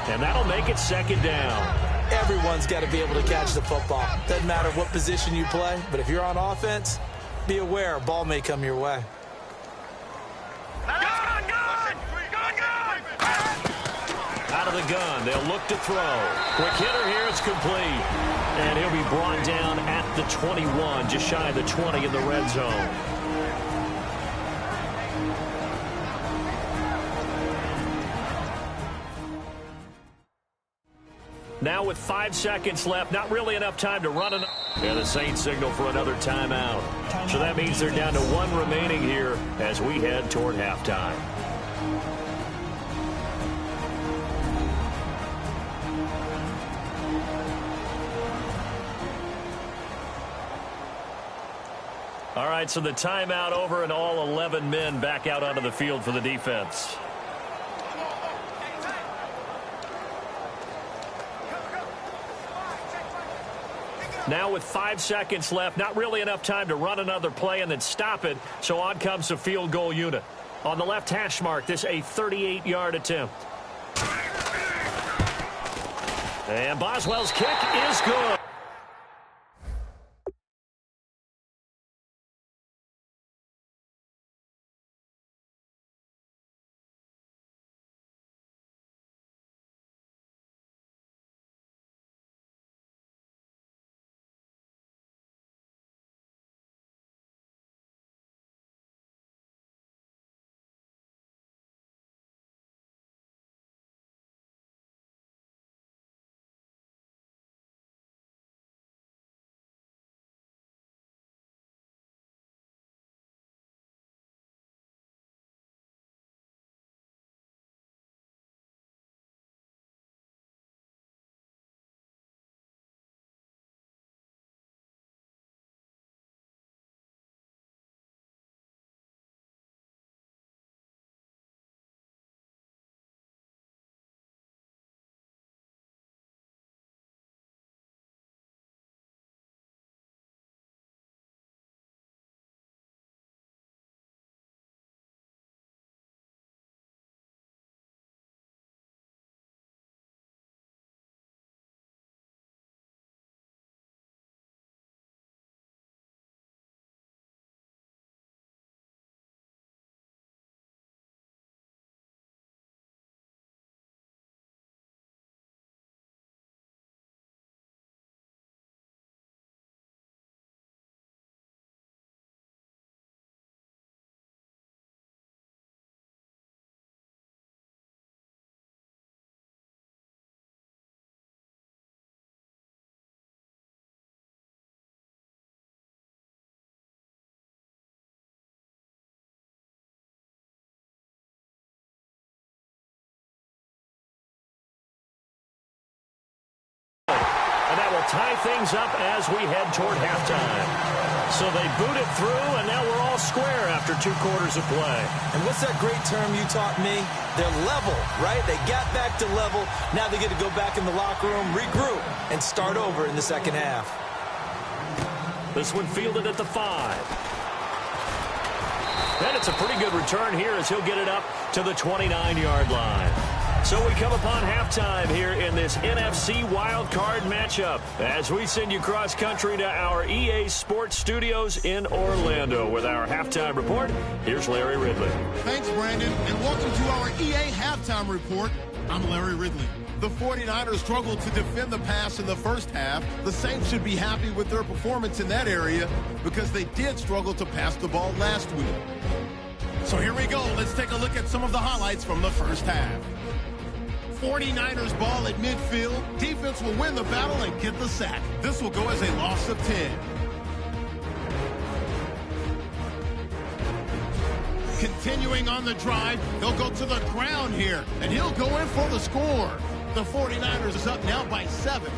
and that'll make it 2nd down. Everyone's got to be able to catch the football. Doesn't matter what position you play, but if you're on offense, be aware a ball may come your way. Out of the gun, they'll look to throw. Quick hitter here, it's complete. And he'll be brought down at the 21, just shy of the 20 in the red zone. Now with 5 seconds left, not really enough time to run it. And the Saints signal for another timeout. So that means they're down to 1 remaining here as we head toward halftime. All right, so the timeout over and all 11 men back out onto the field for the defense. Now with 5 seconds left, not really enough time to run another play and then stop it, so on comes the field goal unit. On the left hash mark, this a 38-yard attempt. And Boswell's kick is good. And that will tie things up as we head toward halftime. So they boot it through, and now we're all square after 2 quarters of play. And what's that great term you taught me? They're level, right? They got back to level. Now they get to go back in the locker room, regroup, and start over in the second half. This one fielded at the 5. And it's a pretty good return here as he'll get it up to the 29-yard line. So we come upon halftime here in this NFC wildcard matchup as we send you cross-country to our EA Sports Studios in Orlando with our halftime report. Here's Larry Ridley. Thanks, Brandon, and welcome to our EA Halftime Report. I'm Larry Ridley. The 49ers struggled to defend the pass in the first half. The Saints should be happy with their performance in that area because they did struggle to pass the ball last week. So here we go. Let's take a look at some of the highlights from the first half. 49ers ball at midfield. Defense will win the battle and get the sack. This will go as a loss of 10. Continuing on the drive, he'll go to the ground here, and he'll go in for the score. The 49ers is up now by 7.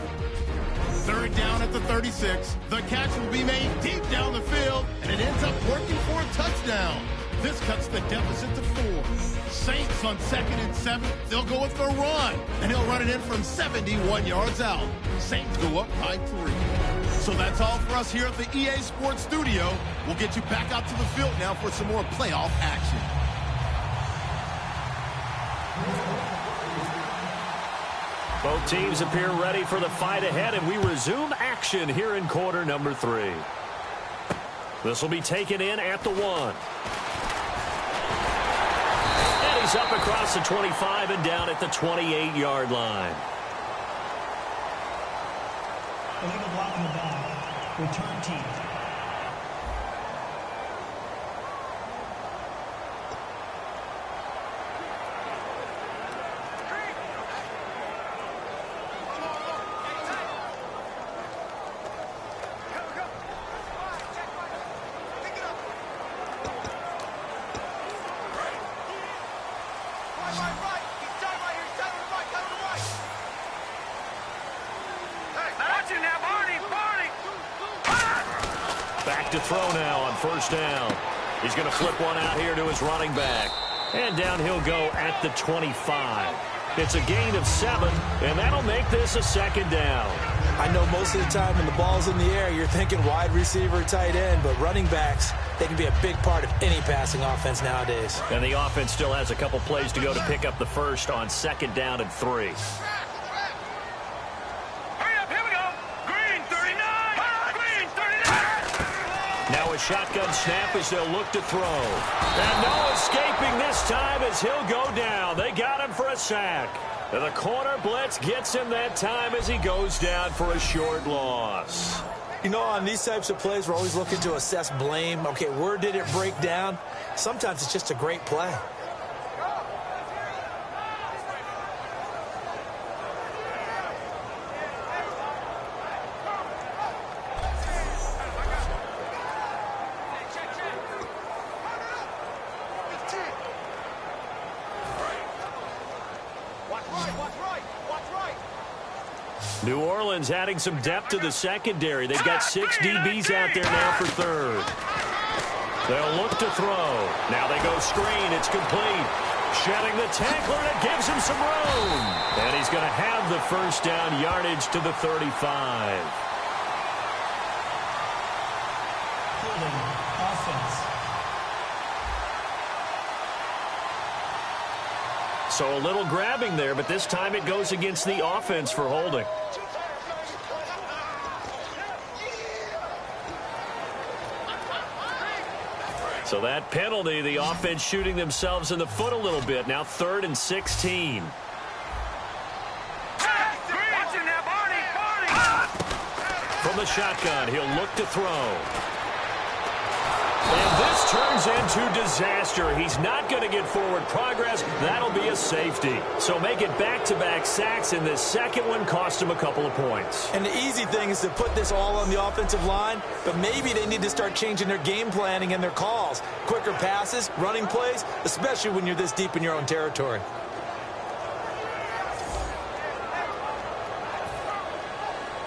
Third down at the 36. The catch will be made deep down the field, and it ends up working for a touchdown. This cuts the deficit to 4. Saints on 2nd and 7. They'll go with the run, and he'll run it in from 71 yards out. Saints go up by 3. So that's all for us here at the EA Sports Studio. We'll get you back out to the field now for some more playoff action. Both teams appear ready for the fight ahead, and we resume action here in quarter number 3. This will be taken in at the 1. And he's up across the 25 and down at the 28-yard line. Illegal block in the back. Return team. To throw now on first down. He's going to flip one out here to his running back. And down he'll go at the 25. It's a gain of 7, and that'll make this a second down. I know most of the time when the ball's in the air, you're thinking wide receiver, tight end, but running backs, they can be a big part of any passing offense nowadays. And the offense still has a couple plays to go to pick up the first on 2nd down and 3. Hurry up, here we go. Green 39. Green 39. Now a shotgun snap as they'll look to throw. And no escaping this time as he'll go down. They got him for a sack. And the corner blitz gets him that time as he goes down for a short loss. You know, on these types of plays, we're always looking to assess blame. Okay, where did it break down? Sometimes it's just a great play. New Orleans adding some depth to the secondary. They've got 6 DBs out there now for 3rd. They'll look to throw. Now they go screen. It's complete. Shedding the tackler, and it gives him some room. And he's going to have the first down yardage to the 35. Holding offense. So a little grabbing there, but this time it goes against the offense for holding. So that penalty, the offense shooting themselves in the foot a little bit. Now 3rd and 16. From the shotgun, he'll look to throw. And this turns into disaster. He's not going to get forward progress. That'll be a safety. So make it back-to-back sacks, and this second one cost him a couple of points. And the easy thing is to put this all on the offensive line, but maybe they need to start changing their game planning and their calls. Quicker passes, running plays, especially when you're this deep in your own territory.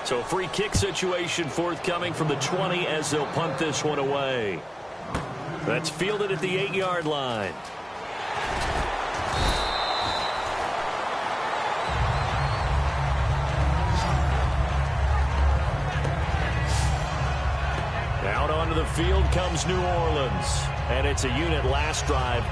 So a free kick situation forthcoming from the 20 as they'll punt this one away. That's fielded at the 8-yard line. Out onto the field comes New Orleans. And it's a unit last drive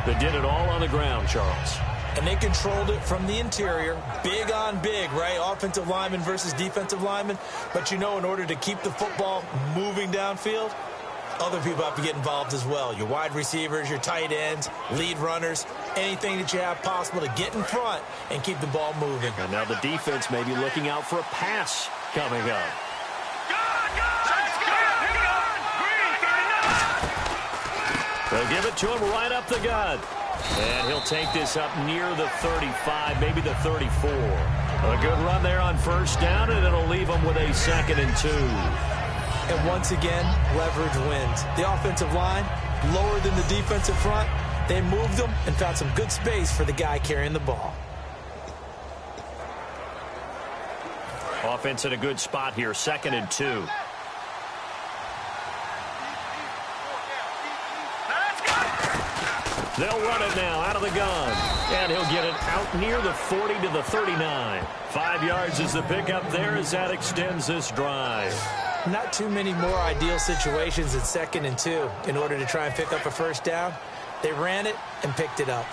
that did it all on the ground, Charles. And they controlled it from the interior. Big on big, right? Offensive lineman versus defensive lineman. But you know, in order to keep the football moving downfield, other people have to get involved as well. Your wide receivers, your tight ends, lead runners, anything that you have possible to get in front and keep the ball moving. And now the defense may be looking out for a pass coming up. They'll give it to him right up the gut. And he'll take this up near the 35, maybe the 34. A good run there on 1st down, and it'll leave him with a 2nd and 2. And once again, leverage wins. The offensive line, lower than the defensive front. They moved them and found some good space for the guy carrying the ball. Offense in a good spot here, 2nd and 2. They'll run it now out of the gun. And he'll get it out near the 40 to the 39. 5 yards is the pickup there as that extends this drive. Not too many more ideal situations in 2nd and 2 in order to try and pick up a 1st down. They ran it and picked it up.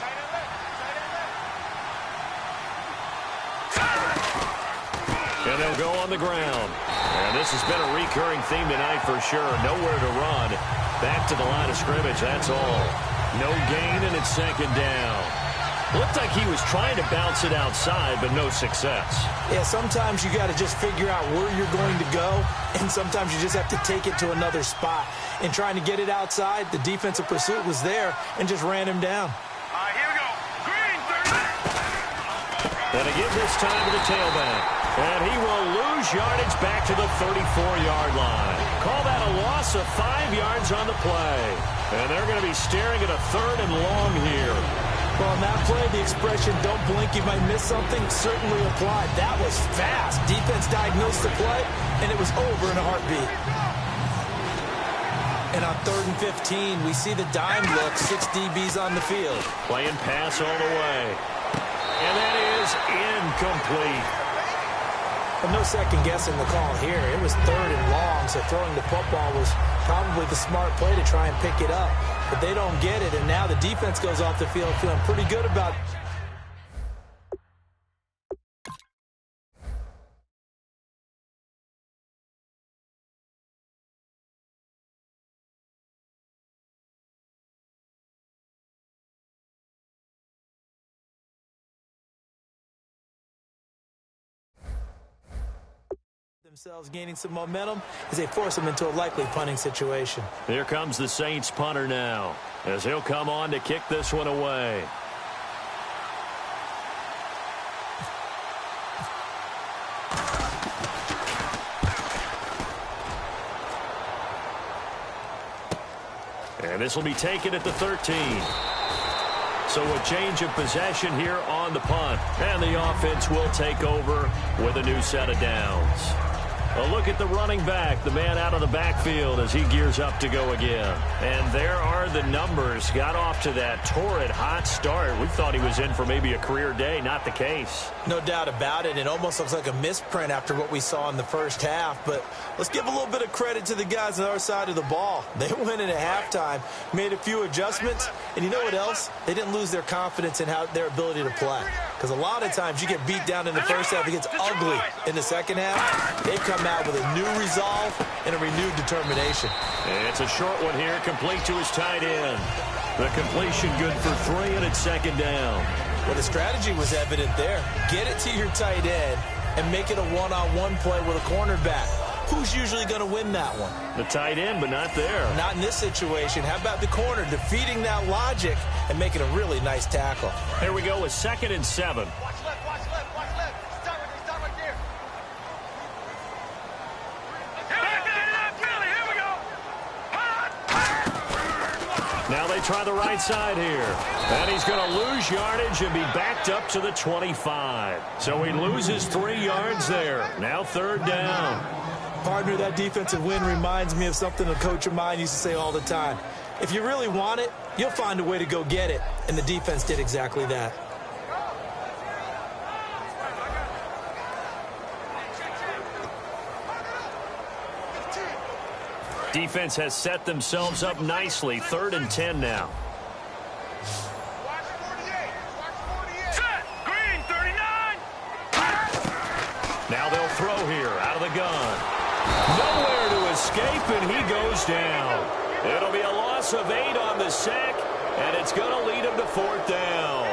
And they'll go on the ground. And this has been a recurring theme tonight for sure. Nowhere to run. Back to the line of scrimmage, that's all. No gain, and it's 2nd down. Looked like he was trying to bounce it outside, but no success. Yeah, sometimes you got to just figure out where you're going to go, and sometimes you just have to take it to another spot. And trying to get it outside, the defensive pursuit was there and just ran him down. Here we go. Green 30. And again this time to the tailback. And he will lose yardage back to the 34-yard line. Call that a loss of 5 yards on the play. And they're going to be staring at a 3rd and long here. Well, on that play, the expression, don't blink, you might miss something, certainly applied. That was fast. Defense diagnosed the play, and it was over in a heartbeat. And on 3rd and 15, we see the dime look, 6 DBs on the field. Playing pass all the way. And that is incomplete. And no second guessing the call here. It was 3rd and long, so throwing the football was probably the smart play to try and pick it up. But they don't get it, and now the defense goes off the field feeling pretty good about themselves gaining some momentum as they force them into a likely punting situation. Here comes the Saints punter now, as he'll come on to kick this one away. And this will be taken at the 13. So a change of possession here on the punt. And the offense will take over with a new set of downs. A look at the running back, the man out of the backfield as he gears up to go again. And there are the numbers. Got off to that torrid hot start. We thought he was in for maybe a career day. Not the case. No doubt about it. It almost looks like a misprint after what we saw in the first half. But let's give a little bit of credit to the guys on our side of the ball. They went in at halftime, made a few adjustments, and you know what else? They didn't lose their confidence in their ability to play. Because a lot of times you get beat down in the first half, it gets ugly in the second half. They've come out with a new resolve and a renewed determination. And it's a short one here, complete to his tight end. The completion good for 3, and it's 2nd down. Well, the strategy was evident there. Get it to your tight end and make it a one-on-one play with a cornerback. Who's usually going to win that one? The tight end, but not there. Not in this situation. How about the corner defeating that logic and making a really nice tackle? Here we go with 2nd and 7. Watch left, watch left, watch left. Start right there. Here we go. Now they try the right side here. And he's going to lose yardage and be backed up to the 25. So he loses 3 yards there. Now 3rd down. Partner, that defensive win reminds me of something a coach of mine used to say all the time. If you really want it, you'll find a way to go get it. And the defense did exactly that. Defense has set themselves up nicely. 3rd and 10 now. Set. Green, 39. Now they'll throw here out of the gun. Nowhere to escape, and he goes down. It'll be a loss of 8 on the sack, and it's going to lead him to 4th down.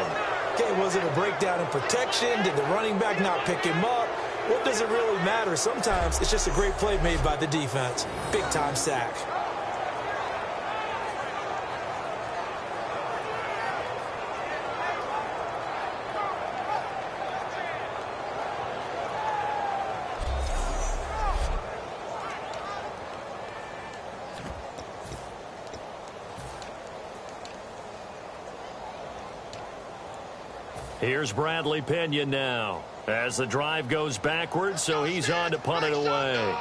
Okay, was it a breakdown in protection? Did the running back not pick him up? What does it really matter? Sometimes it's just a great play made by the defense. Big-time sack. Here's Bradley Pinion now as the drive goes backwards, so he's on to punt it away.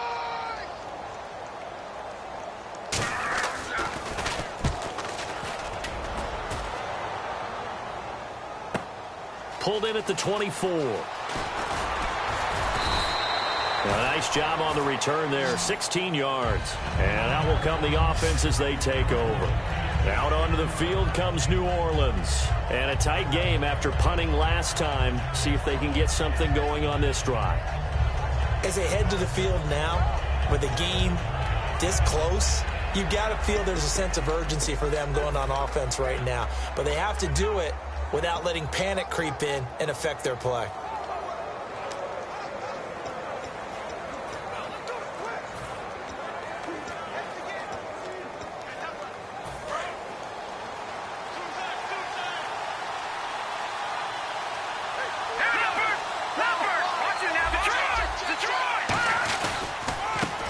Pulled in at the 24. A nice job on the return there, 16 yards. And out will come the offense as they take over. Out onto the field comes New Orleans. And a tight game after punting last time. See if they can get something going on this drive. As they head to the field now, with the game this close, you've got to feel there's a sense of urgency for them going on offense right now. But they have to do it without letting panic creep in and affect their play.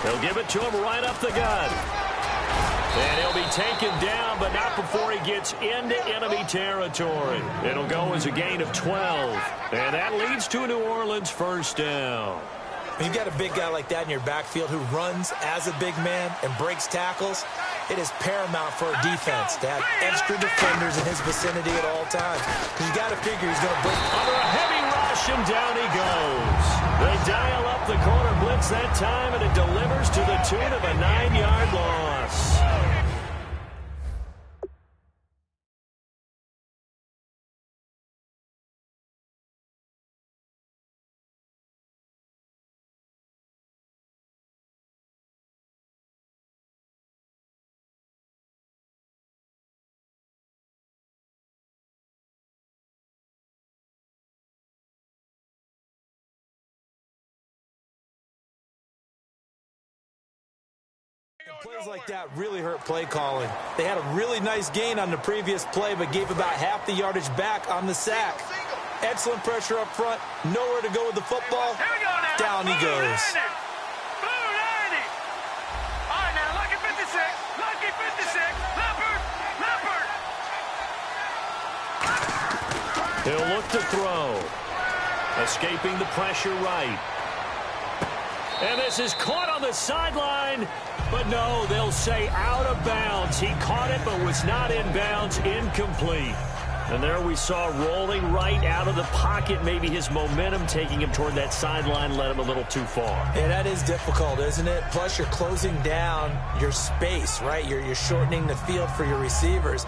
They'll give it to him right up the gut. And he'll be taken down, but not before he gets into enemy territory. It'll go as a gain of 12. And that leads to a New Orleans 1st down. When you've got a big guy like that in your backfield who runs as a big man and breaks tackles, it is paramount for a defense to have extra defenders in his vicinity at all times. Because you got to figure he's going to break. Under a heavy rush, and down he goes. They dial up the corner blitz that time, and it delivers to the tune of a 9-yard loss. Plays like that really hurt play calling. They had a really nice gain on the previous play, but gave about half the yardage back on the sack. Excellent pressure up front. Nowhere to go with the football. Down he goes. Blue 90. All right, now, lucky 56. Lucky 56. Leopard. He'll look to throw. Escaping the pressure right. And this is caught on the sideline. But no, they'll say out of bounds. He caught it but was not in bounds. Incomplete. And there we saw rolling right out of the pocket. Maybe his momentum taking him toward that sideline led him a little too far. Yeah, that is difficult, isn't it? Plus, you're closing down your space, right? You're shortening the field for your receivers.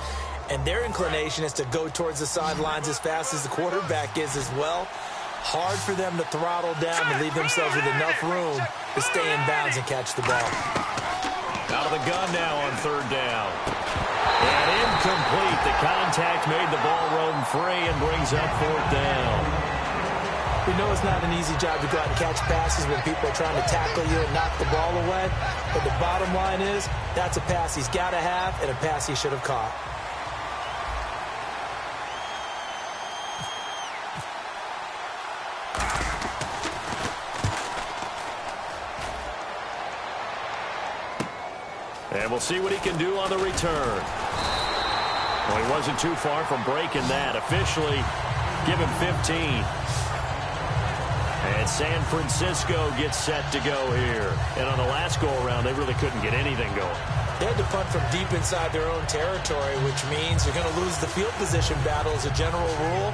And their inclination is to go towards the sidelines as fast as the quarterback is as well. Hard for them to throttle down and leave themselves with enough room to stay in bounds and catch the ball. Out of the gun now on third down. And incomplete. The contact made the ball roam free and brings up fourth down. We know it's not an easy job to go out and catch passes when people are trying to tackle you and knock the ball away. But the bottom line is, that's a pass he's got to have and a pass he should have caught. And we'll see what he can do on the return. Well, he wasn't too far from breaking that. Officially, give him 15. And San Francisco gets set to go here. And on the last go-around, they really couldn't get anything going. They had to punt from deep inside their own territory, which means they're going to lose the field position battle as a general rule.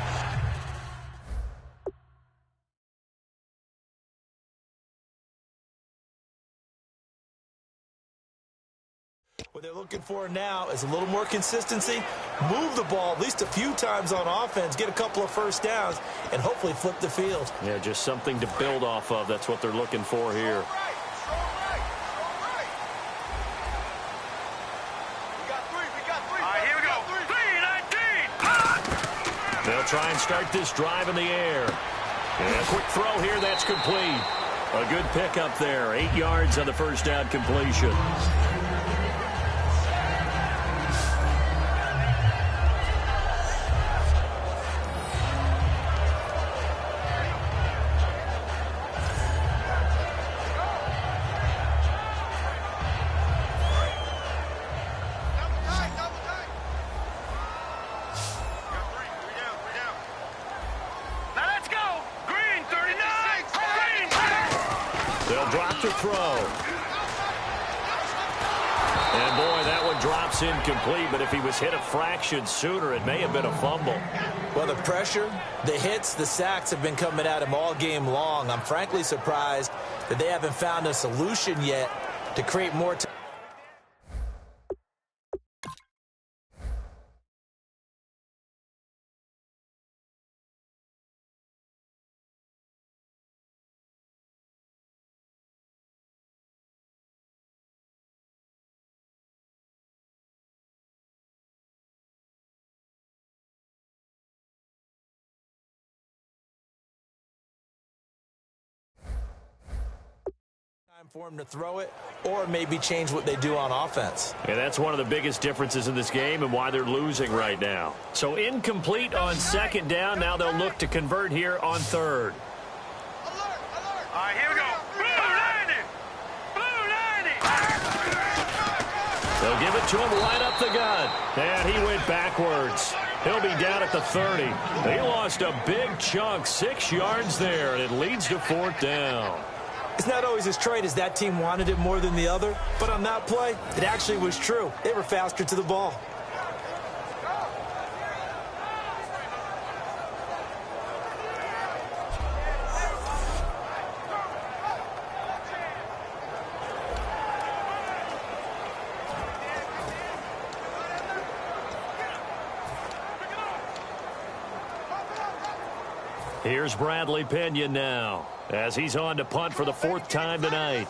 What they're looking for now is a little more consistency, move the ball at least a few times on offense, get a couple of first downs, and hopefully flip the field. Yeah, just something to build off of. That's what they're looking for here. They'll try and start this drive in the air. And a quick throw here, that's complete. A good pickup there. 8 yards on the first down completion. Incomplete, but if he was hit a fraction sooner, it may have been a fumble. Well, the pressure, the hits, the sacks have been coming at him all game long. I'm frankly surprised that they haven't found a solution yet to create more time. For him to throw it or maybe change what they do on offense. And that's one of the biggest differences in this game and why they're losing right now. So incomplete on second down. Now they'll look to convert here on third. Alert, alert. All right, here we go. Blue 90. They'll give it to him right up the gut. And he went backwards. He'll be down at the 30. They lost a big chunk, 6 yards there, and it leads to fourth down. It's not always as straight as that team wanted it more than the other, but on that play, it actually was true. They were faster to the ball. Here's Bradley Pinion now as he's on to punt for the 4th time tonight.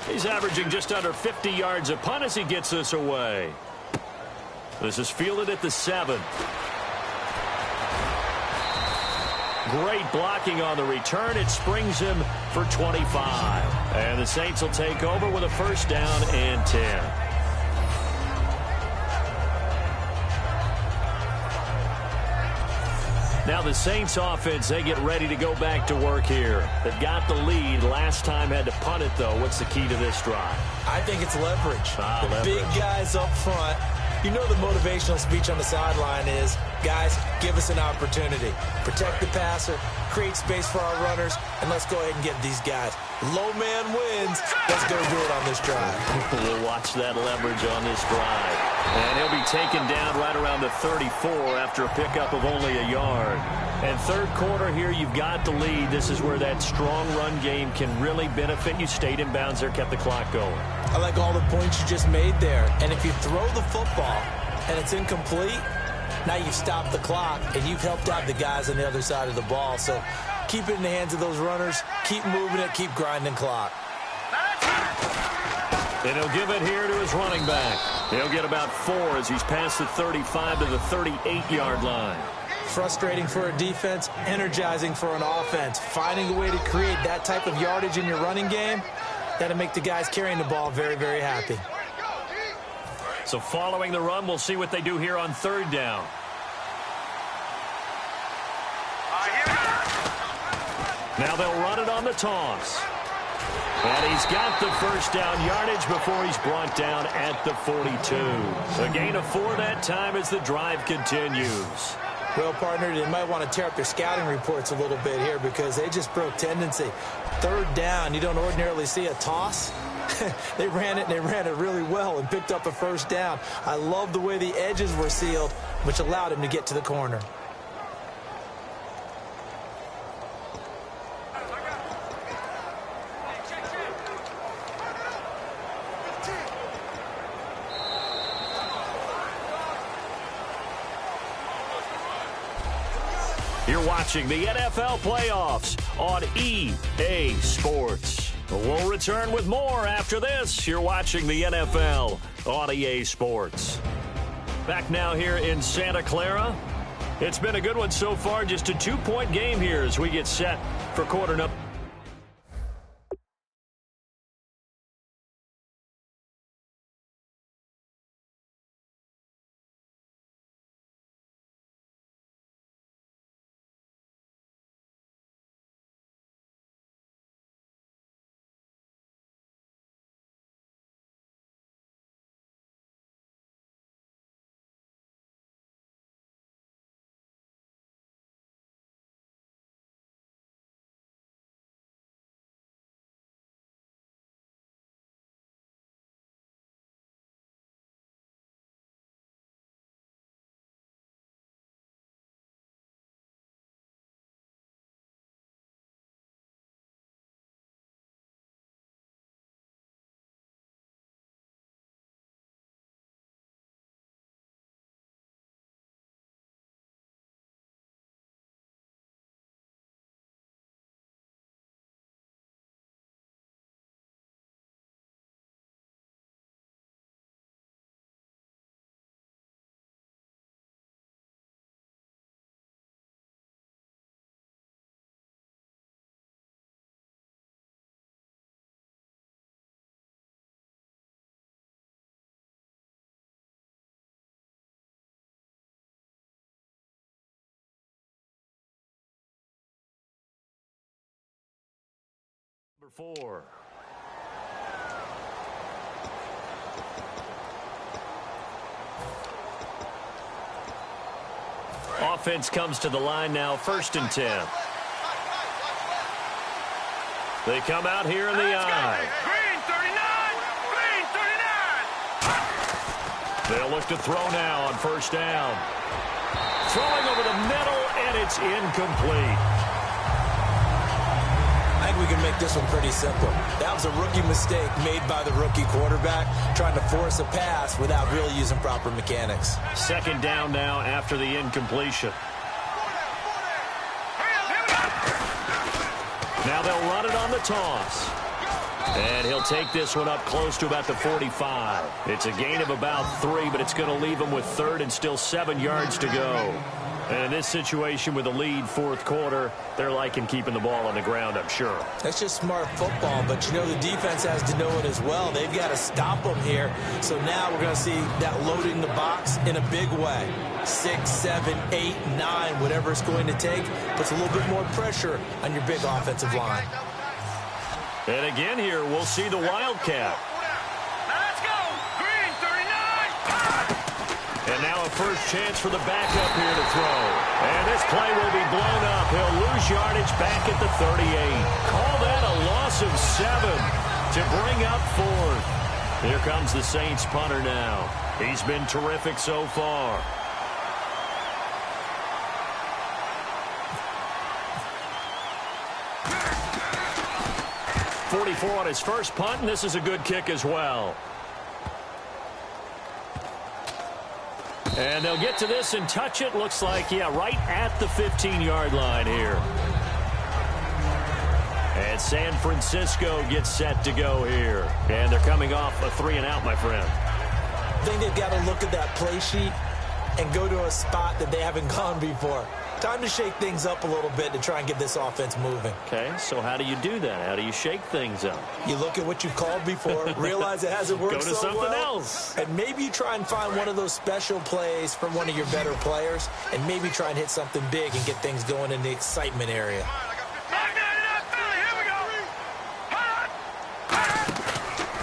He's averaging just under 50 yards a punt as he gets this away. This is fielded at the 7. Great blocking on the return. It springs him for 25. And the Saints will take over with a 1st down and 10. Now the Saints offense, they get ready to go back to work here. They've got the lead. Last time had to punt it, though. What's the key to this drive? I think it's leverage. Leverage. Big guys up front. You know the motivational speech on the sideline is, guys, give us an opportunity. Protect the passer, create space for our runners, and let's go ahead and get these guys. Low man wins. Let's go do it on this drive. We'll watch that leverage on this drive. And he'll be taken down right around the 34 after a pickup of only a yard. And 3rd quarter here, you've got the lead. This is where that strong run game can really benefit you. Stayed in bounds there, kept the clock going. I like all the points you just made there. And if you throw the football and it's incomplete, now you've stopped the clock and you've helped out the guys on the other side of the ball. So keep it in the hands of those runners. Keep moving it. Keep grinding clock. And he'll give it here to his running back. He'll get about 4 as he's past the 35 to the 38-yard line. Frustrating for a defense, energizing for an offense. Finding a way to create that type of yardage in your running game, that'll make the guys carrying the ball very, very happy. So following the run, we'll see what they do here on 3rd down. Now they'll run it on the toss. And he's got the 1st down yardage before he's brought down at the 42. A gain of 4 that time as the drive continues. Well, partner, they might want to tear up their scouting reports a little bit here because they just broke tendency. 3rd down, you don't ordinarily see a toss. They ran it, and they ran it really well and picked up a 1st down. I love the way the edges were sealed, which allowed him to get to the corner. You're watching the NFL playoffs on EA Sports. We'll return with more after this. You're watching the NFL on EA Sports. Back now here in Santa Clara. It's been a good one so far. Just a 2-point game here as we get set for quarter number. Number 4. Offense comes to the line now, 1st and 10. They come out here in the eye. Green 39! Green 39! They'll look to throw now on 1st down. Throwing over the middle, and it's incomplete. I think we can make this one pretty simple. That was a rookie mistake made by the rookie quarterback, trying to force a pass without really using proper mechanics. Second down now after the incompletion. Now they'll run it on the toss. And he'll take this one up close to about the 45. It's a gain of about 3, but it's going to leave him with third and still 7 yards to go. And in this situation with a lead fourth quarter, they're liking keeping the ball on the ground, I'm sure. That's just smart football, but you know the defense has to know it as well. They've got to stop them here. So now we're going to see that loading the box in a big way. 6, 7, 8, 9, whatever it's going to take, puts a little bit more pressure on your big offensive line. And again here, we'll see the Wildcat. Let's go! Green, 39! And now a first chance for the backup here to throw. And this play will be blown up. He'll lose yardage back at the 38. Call that a loss of 7 to bring up fourth. Here comes the Saints punter now. He's been terrific so far. 44 on his first punt, and this is a good kick as well. And they'll get to this and touch it. Looks like, yeah, right at the 15-yard line here. And San Francisco gets set to go here. And they're coming off a 3-and-out, my friend. I think they've got to look at that play sheet and go to a spot that they haven't gone before. Time to shake things up a little bit to try and get this offense moving. Okay, so how do you do that? How do you shake things up? You look at what you've called before, realize it hasn't worked so well. Go to something else. And maybe you try and find one of those special plays from one of your better players, and maybe try and hit something big and get things going in the excitement area.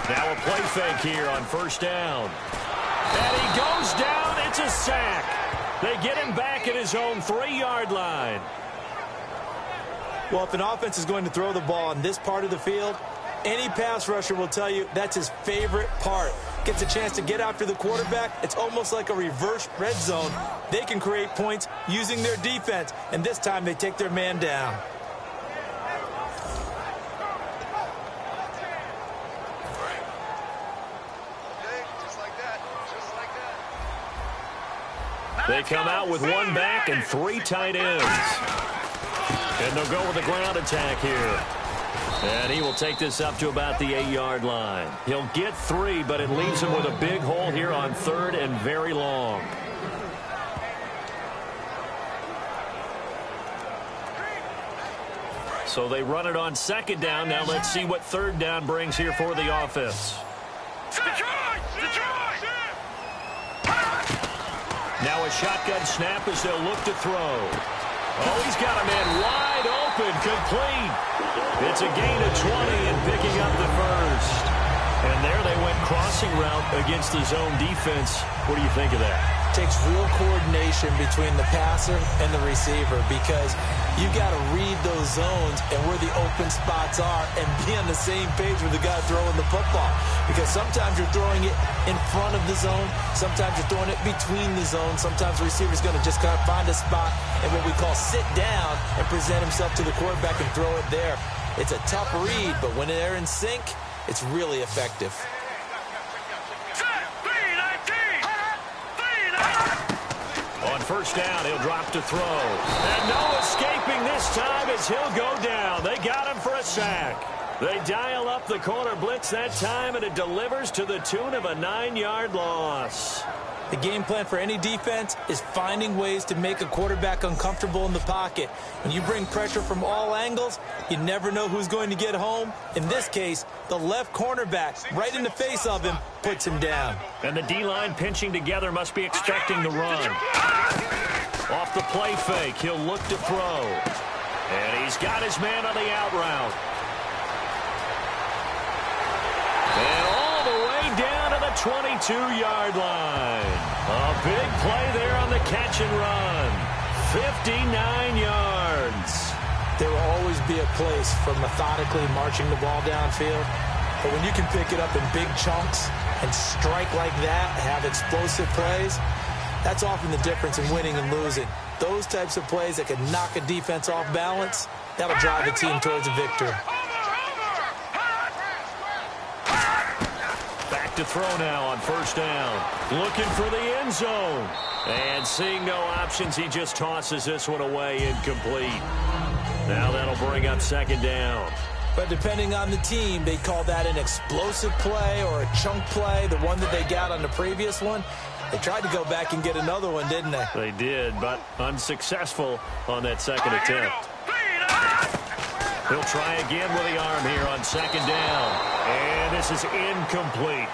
Now a play fake here on first down. And he goes down. It's a sack. They get him back at his own 3-yard line. Well, if an offense is going to throw the ball in this part of the field, any pass rusher will tell you that's his favorite part. Gets a chance to get after the quarterback. It's almost like a reverse red zone. They can create points using their defense, and this time they take their man down. They come out with 1 back and 3 tight ends. And they'll go with a ground attack here. And he will take this up to about the 8-yard line. He'll get 3, but it leaves him with a big hole here on 3rd and very long. So they run it on 2nd down. Now let's see what 3rd down brings here for the offense. Now a shotgun snap as they'll look to throw. Oh, he's got a man wide open, complete. It's a gain of 20 and picking up the first. And there they went crossing route against the zone defense. What do you think of that? Takes real coordination between the passer and the receiver, because you got to read those zones and where the open spots are and be on the same page with the guy throwing the football. Because sometimes you're throwing it in front of the zone, sometimes you're throwing it between the zones, sometimes the receiver's going to just kind of find a spot and what we call sit down and present himself to the quarterback and throw it there. It's a tough read, but when they're in sync, it's really effective. On first down, he'll drop to throw. And no escaping this time as he'll go down. They got him for a sack. They dial up the corner blitz that time, and it delivers to the tune of a 9-yard loss. The game plan for any defense is finding ways to make a quarterback uncomfortable in the pocket. When you bring pressure from all angles, you never know who's going to get home. In this case, the left cornerback, right in the face of him, puts him down. And the D-line pinching together must be expecting the run. Off the play fake, he'll look to throw. And he's got his man on the out route. And all the way down to the 22-yard line. A big play there on the catch and run. 59 yards. There will always be a place for methodically marching the ball downfield. But when you can pick it up in big chunks and strike like that, have explosive plays, that's often the difference in winning and losing. Those types of plays that can knock a defense off balance, that'll drive a team towards a victory. back to throw now on first down. Looking for the end zone. And seeing no options, he just tosses this one away, incomplete. Now that'll bring up second down. But depending on the team, they call that an explosive play or a chunk play, the one that they got on the previous one. They tried to go back and get another one, didn't they? They did, but unsuccessful on that second attempt. He'll try again with the arm here on second down. And this is incomplete.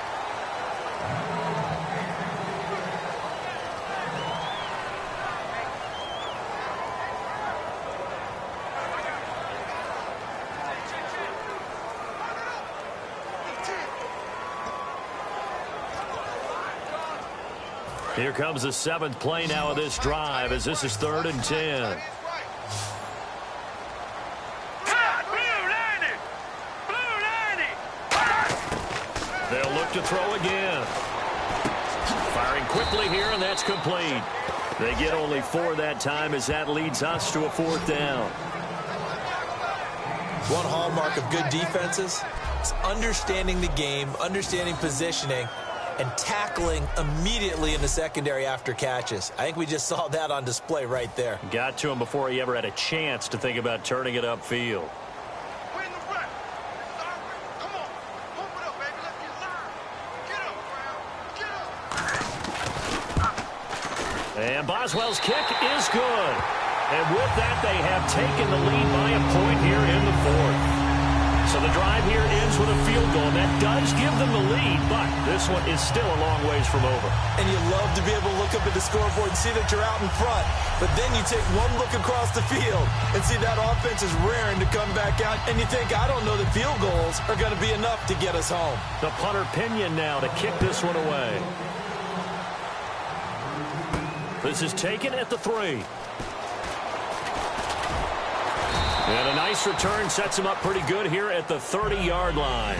Here comes the seventh play now of this drive as this is 3rd and 10. They'll look to throw again. Firing quickly here, and that's complete. They get only 4 that time as that leads us to a 4th down. One hallmark of good defenses is understanding the game, understanding positioning, and tackling immediately in the secondary after catches. I think we just saw that on display right there. Got to him before he ever had a chance to think about turning it upfield. And Boswell's kick is good. And with that, they have taken the lead by a point here in the 4th. So the drive here ends with a field goal, and that does give them the lead, but this one is still a long ways from over. And you love to be able to look up at the scoreboard and see that you're out in front, but then you take one look across the field and see that offense is raring to come back out, and you think, I don't know that field goals are going to be enough to get us home. The punter Pinion now to kick this one away. This is taken at the 3. And a nice return sets him up pretty good here at the 30-yard line.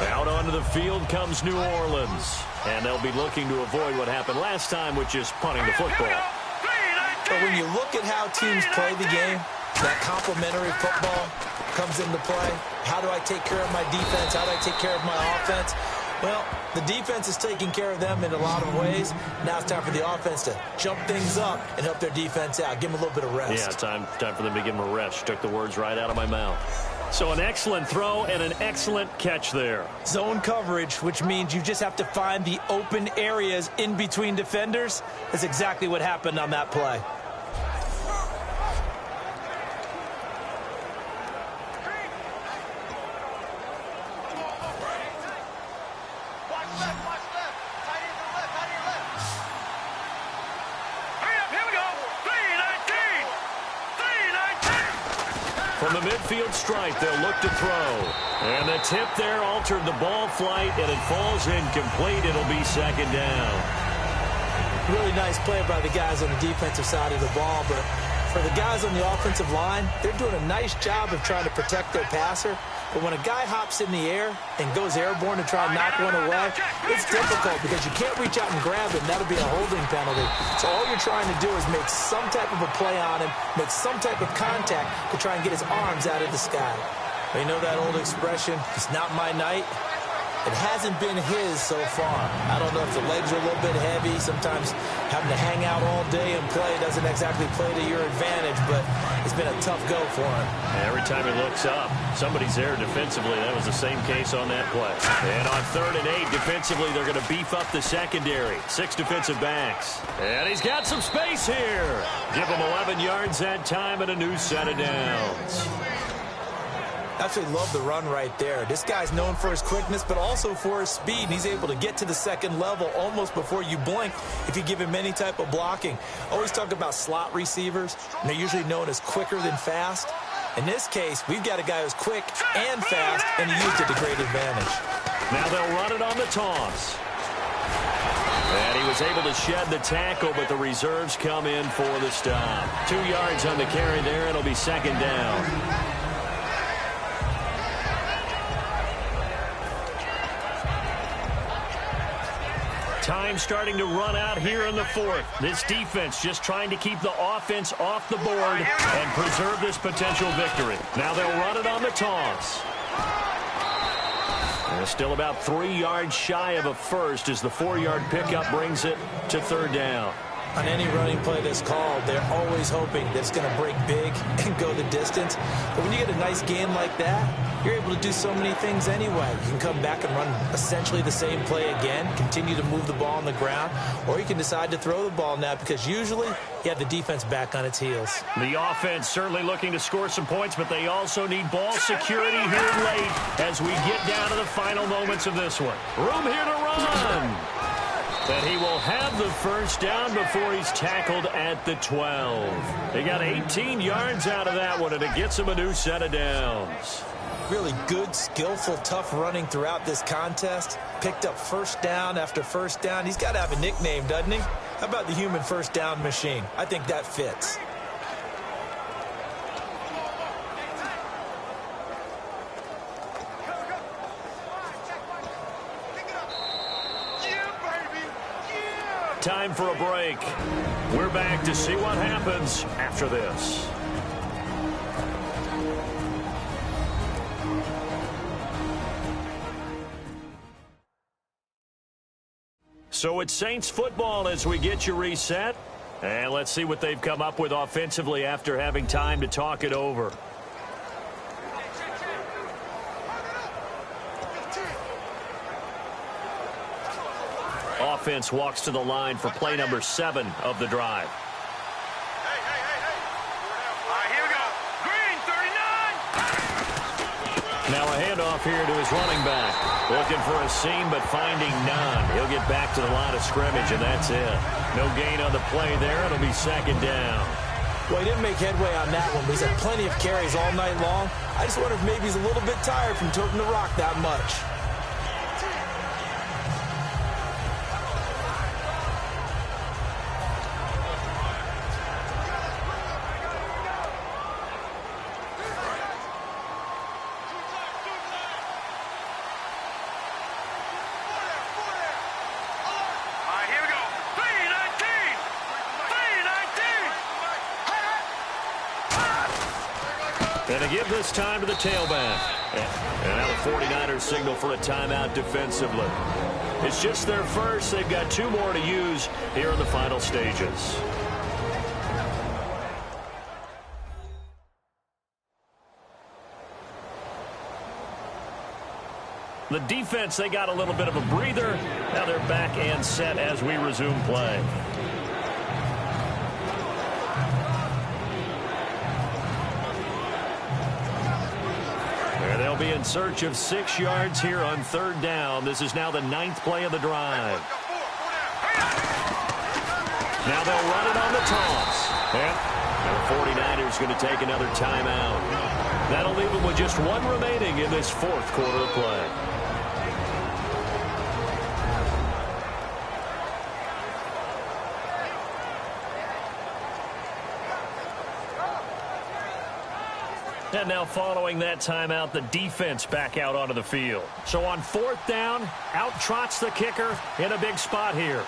Out onto the field comes New Orleans. And they'll be looking to avoid what happened last time, which is punting the football. But when you look at how teams play the game, that complementary football comes into play. How do I take care of my defense? How do I take care of my offense? Well, the defense is taking care of them in a lot of ways. Now it's time for the offense to jump things up and help their defense out. Give them a little bit of rest. Yeah, time for them to give them a rest. Took the words right out of my mouth. So an excellent throw and an excellent catch there. Zone coverage, which means you just have to find the open areas in between defenders. That's exactly what happened on that play. From the midfield stripe, they'll look to throw. And the tip there altered the ball flight, and it falls incomplete. It'll be second down. Really nice play by the guys on the defensive side of the ball, but for the guys on the offensive line, they're doing a nice job of trying to protect their passer. But when a guy hops in the air and goes airborne to try and knock one away, it's difficult because you can't reach out and grab him. That'll be a holding penalty. So all you're trying to do is make some type of a play on him, make some type of contact to try and get his arms out of the sky. But you know that old expression, it's not my night? It hasn't been his so far. I don't know if the legs are a little bit heavy. Sometimes having to hang out all day and play doesn't exactly play to your advantage, but it's been a tough go for him. Every time he looks up, somebody's there defensively. That was the same case on that play. And on 3rd and 8, defensively, they're going to beef up the secondary. 6 defensive backs. And he's got some space here. Give him 11 yards that time and a new set of downs. Absolutely love the run right there. This guy's known for his quickness, but also for his speed. And he's able to get to the second level almost before you blink if you give him any type of blocking. Always talk about slot receivers, and they're usually known as quicker than fast. In this case, we've got a guy who's quick and fast, and he used it to great advantage. Now they'll run it on the toss. And he was able to shed the tackle, but the reserves come in for the stop. 2 yards on the carry there. It'll be second down. Time starting to run out here in the fourth. This defense just trying to keep the offense off the board and preserve this potential victory. Now they'll run it on the toss. And still about 3 yards shy of a first as the 4-yard pickup brings it to third down. On any running play that's called, they're always hoping that it's going to break big and go the distance. But when you get a nice game like that, you're able to do so many things anyway. You can come back and run essentially the same play again, continue to move the ball on the ground, or you can decide to throw the ball now because usually you have the defense back on its heels. The offense certainly looking to score some points, but they also need ball security here late as we get down to the final moments of this one. Room here to run. And he will have the first down before he's tackled at the 12. They got 18 yards out of that one, and it gets him a new set of downs. Really good, skillful, tough running throughout this contest. Picked up first down after first down. He's got to have a nickname, doesn't he? How about the human first down machine? I think that fits. Time for a break. We're back to see what happens after this. So it's Saints football as we get you reset. And let's see what they've come up with offensively after having time to talk it over. Offense walks to the line for play number 7 of the drive. Hey. All right, here we go. Green, 39. Now a handoff here to his running back. Looking for a seam, but finding none. He'll get back to the line of scrimmage, and that's it. No gain on the play there. It'll be second down. Well, he didn't make headway on that one, but he's had plenty of carries all night long. I just wonder if maybe he's a little bit tired from toting the rock that much. And to give this time to the tailback. And now the 49ers signal for a timeout defensively. It's just their first. They've got 2 more to use here in the final stages. The defense, they got a little bit of a breather. Now they're back and set as we resume play. They'll be in search of 6 yards here on third down. This is now the 9th play of the drive. Now they'll run it on the toss. And the 49ers going to take another timeout. That'll leave them with just 1 remaining in this 4th quarter of play. And now following that timeout, the defense back out onto the field. So on 4th down, out trots the kicker in a big spot here.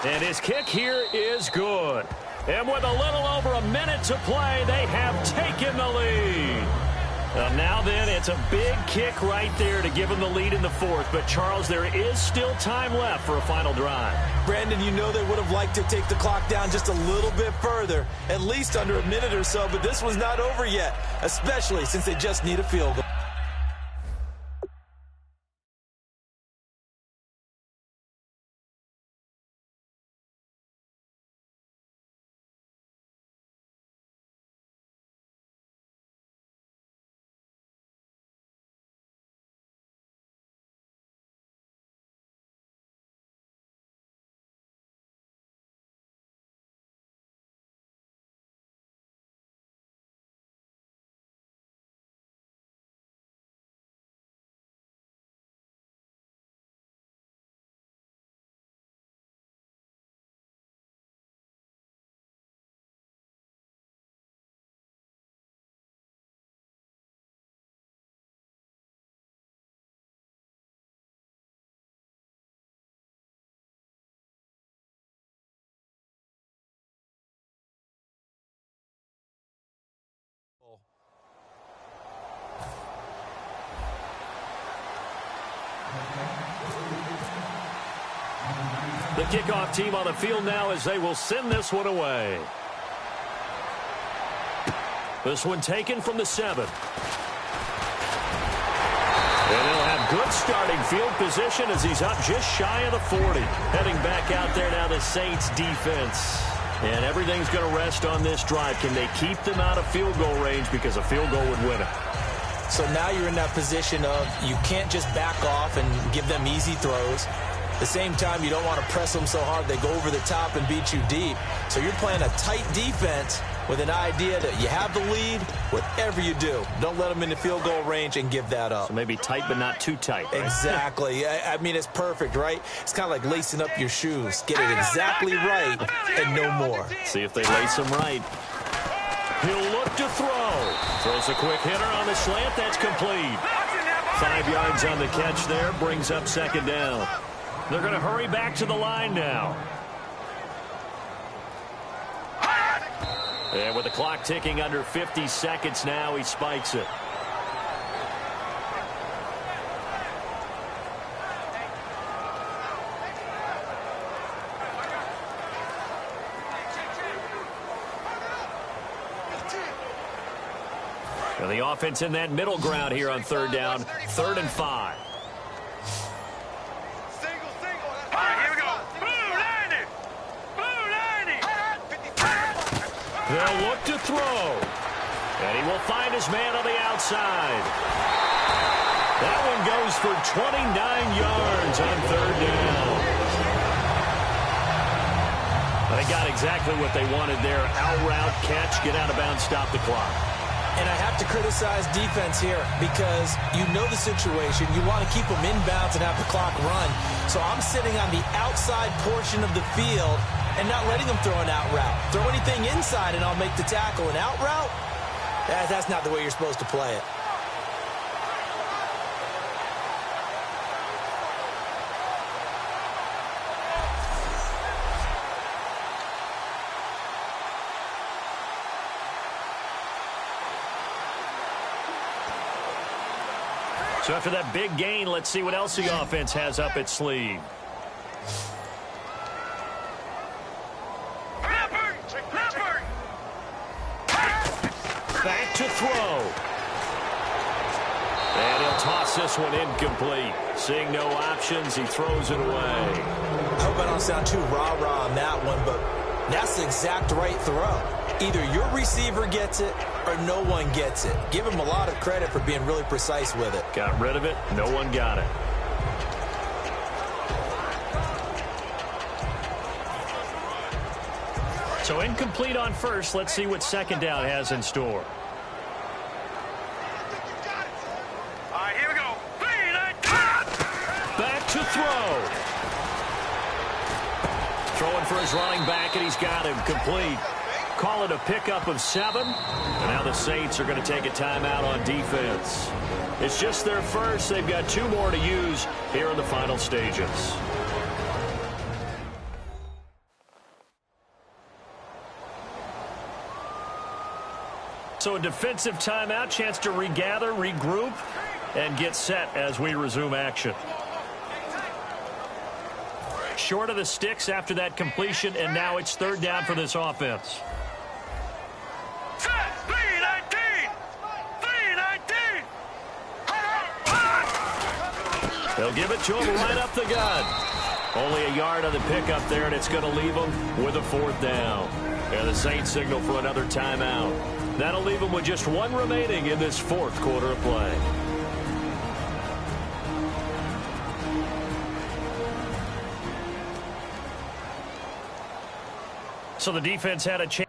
And his kick here is good. And with a little over a minute to play, they have taken the lead. Now then, it's a big kick right there to give them the lead in the 4th. But, Charles, there is still time left for a final drive. Brandon, you know they would have liked to take the clock down just a little bit further, at least under a minute or so, but this one's not over yet, especially since they just need a field goal. kickoff team on the field now as they will send this one away. This one taken from the 7. And they'll have good starting field position as he's up just shy of the 40. Heading back out there now, the Saints defense. And everything's going to rest on this drive. Can they keep them out of field goal range, because a field goal would win it? So now you're in that position of you can't just back off and give them easy throws. At the same time, you don't want to press them so hard they go over the top and beat you deep. So you're playing a tight defense with an idea that you have the lead. Whatever you do, don't let them in the field goal range and give that up. So maybe tight but not too tight, right? Exactly. I mean, it's perfect, right? It's kind of like lacing up your shoes. Get it exactly right and no more. See if they lace them right. He'll look to throw. Throws a quick hitter on the slant. That's complete. 5 yards on the catch there. Brings up second down. They're going to hurry back to the line now. And with the clock ticking under 50 seconds now, he spikes it. And the offense in that middle ground here on third down. 3rd and 5. They'll look to throw. And he will find his man on the outside. That one goes for 29 yards on 3rd down. They got exactly what they wanted there. Out route, catch, get out of bounds, stop the clock. And I have to criticize defense here because you know the situation. You want to keep them inbounds and have the clock run. So I'm sitting on the outside portion of the field and not letting them throw an out route. Throw anything inside and I'll make the tackle. An out route? That's not the way you're supposed to play it. So after that big gain, let's see what else the offense has up its sleeve. Back to throw. And he'll toss this one incomplete. Seeing no options, he throws it away. I hope I don't sound too rah-rah on that one, but that's the exact right throw. Either your receiver gets it or no one gets it. Give him a lot of credit for being really precise with it. Got rid of it. No one got it. So incomplete on first. Let's see what second down has in store. All right, here we go. Back to throw. Throwing for his running back, and he's got him complete. Call it a pickup of 7. And now the Saints are going to take a timeout on defense. It's just their first. They've got 2 more to use here in the final stages. So a defensive timeout, chance to regather, regroup, and get set as we resume action. Short of the sticks after that completion, and now it's 3rd down for this offense. They'll give it to him right up the gut. Only a yard on the pickup there, and it's going to leave them with a 4th down. And the Saints signal for another timeout. That'll leave them with just 1 remaining in this 4th quarter of play. So the defense had a chance.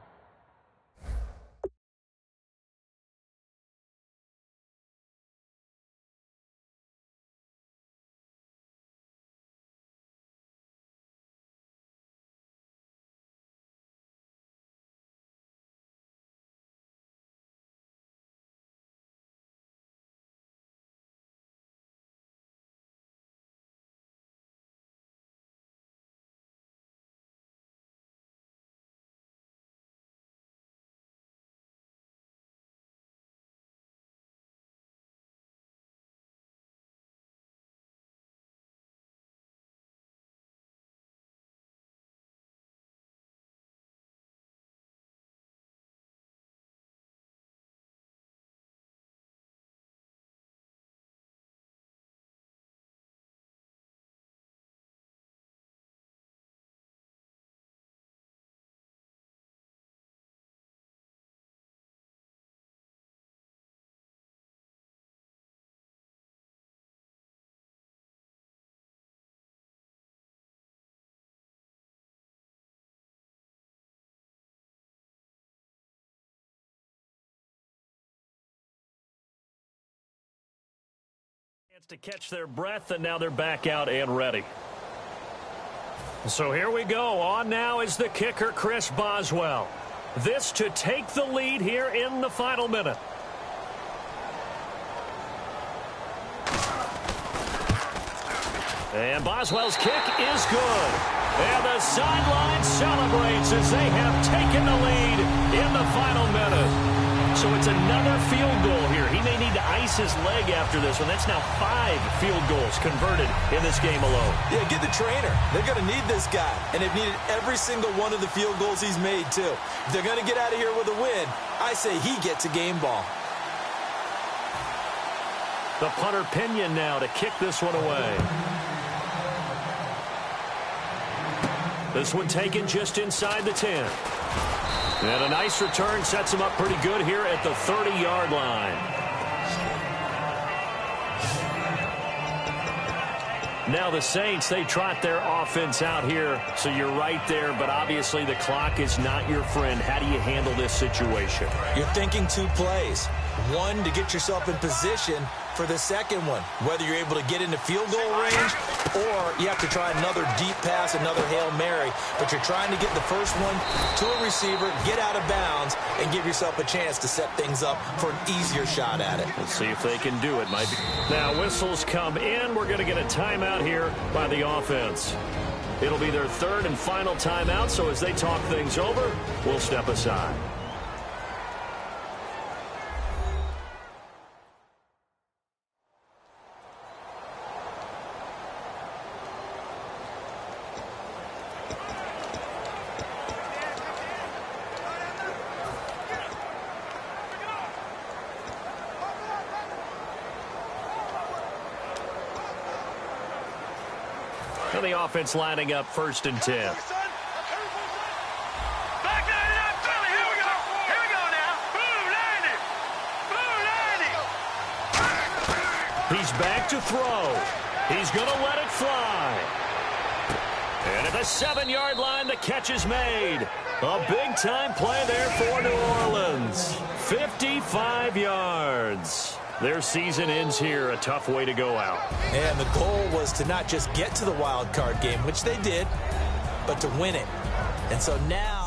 To catch their breath, and now they're back out and ready. So here we go. On now is the kicker, Chris Boswell. This to take the lead here in the final minute. And Boswell's kick is good. And the sideline celebrates as they have taken the lead in the final minute. So it's another field goal here. He may need to ice his leg after this one. That's now 5 field goals converted in this game alone. Yeah, get the trainer. They're going to need this guy. And they've needed every single one of the field goals he's made, too. If they're going to get out of here with a win, I say he gets a game ball. The punter Pinion now to kick this one away. This one taken just inside the 10. And a nice return sets him up pretty good here at the 30-yard line. Now the Saints, they trot their offense out here, so you're right there, but obviously the clock is not your friend. How do you handle this situation? You're thinking 2 plays. One, to get yourself in position for the second one, whether you're able to get into field goal range or you have to try another deep pass, another Hail Mary, but you're trying to get the first one to a receiver, get out of bounds, and give yourself a chance to set things up for an easier shot at it. Let's see if they can do it. Might be. Now whistles come in. We're going to get a timeout here by the offense. It'll be their 3rd and final timeout, so as they talk things over, we'll step aside. And the offense lining up 1st and 10. Back 99 Philly. Here we go. Here we go now. Boom, 90. Boom, 90. He's back to throw. He's going to let it fly. And at the 7-yard line, the catch is made. A big-time play there for New Orleans. 55 yards. Their season ends here. A tough way to go out. And the goal was to not just get to the wild card game, which they did, but to win it. And so now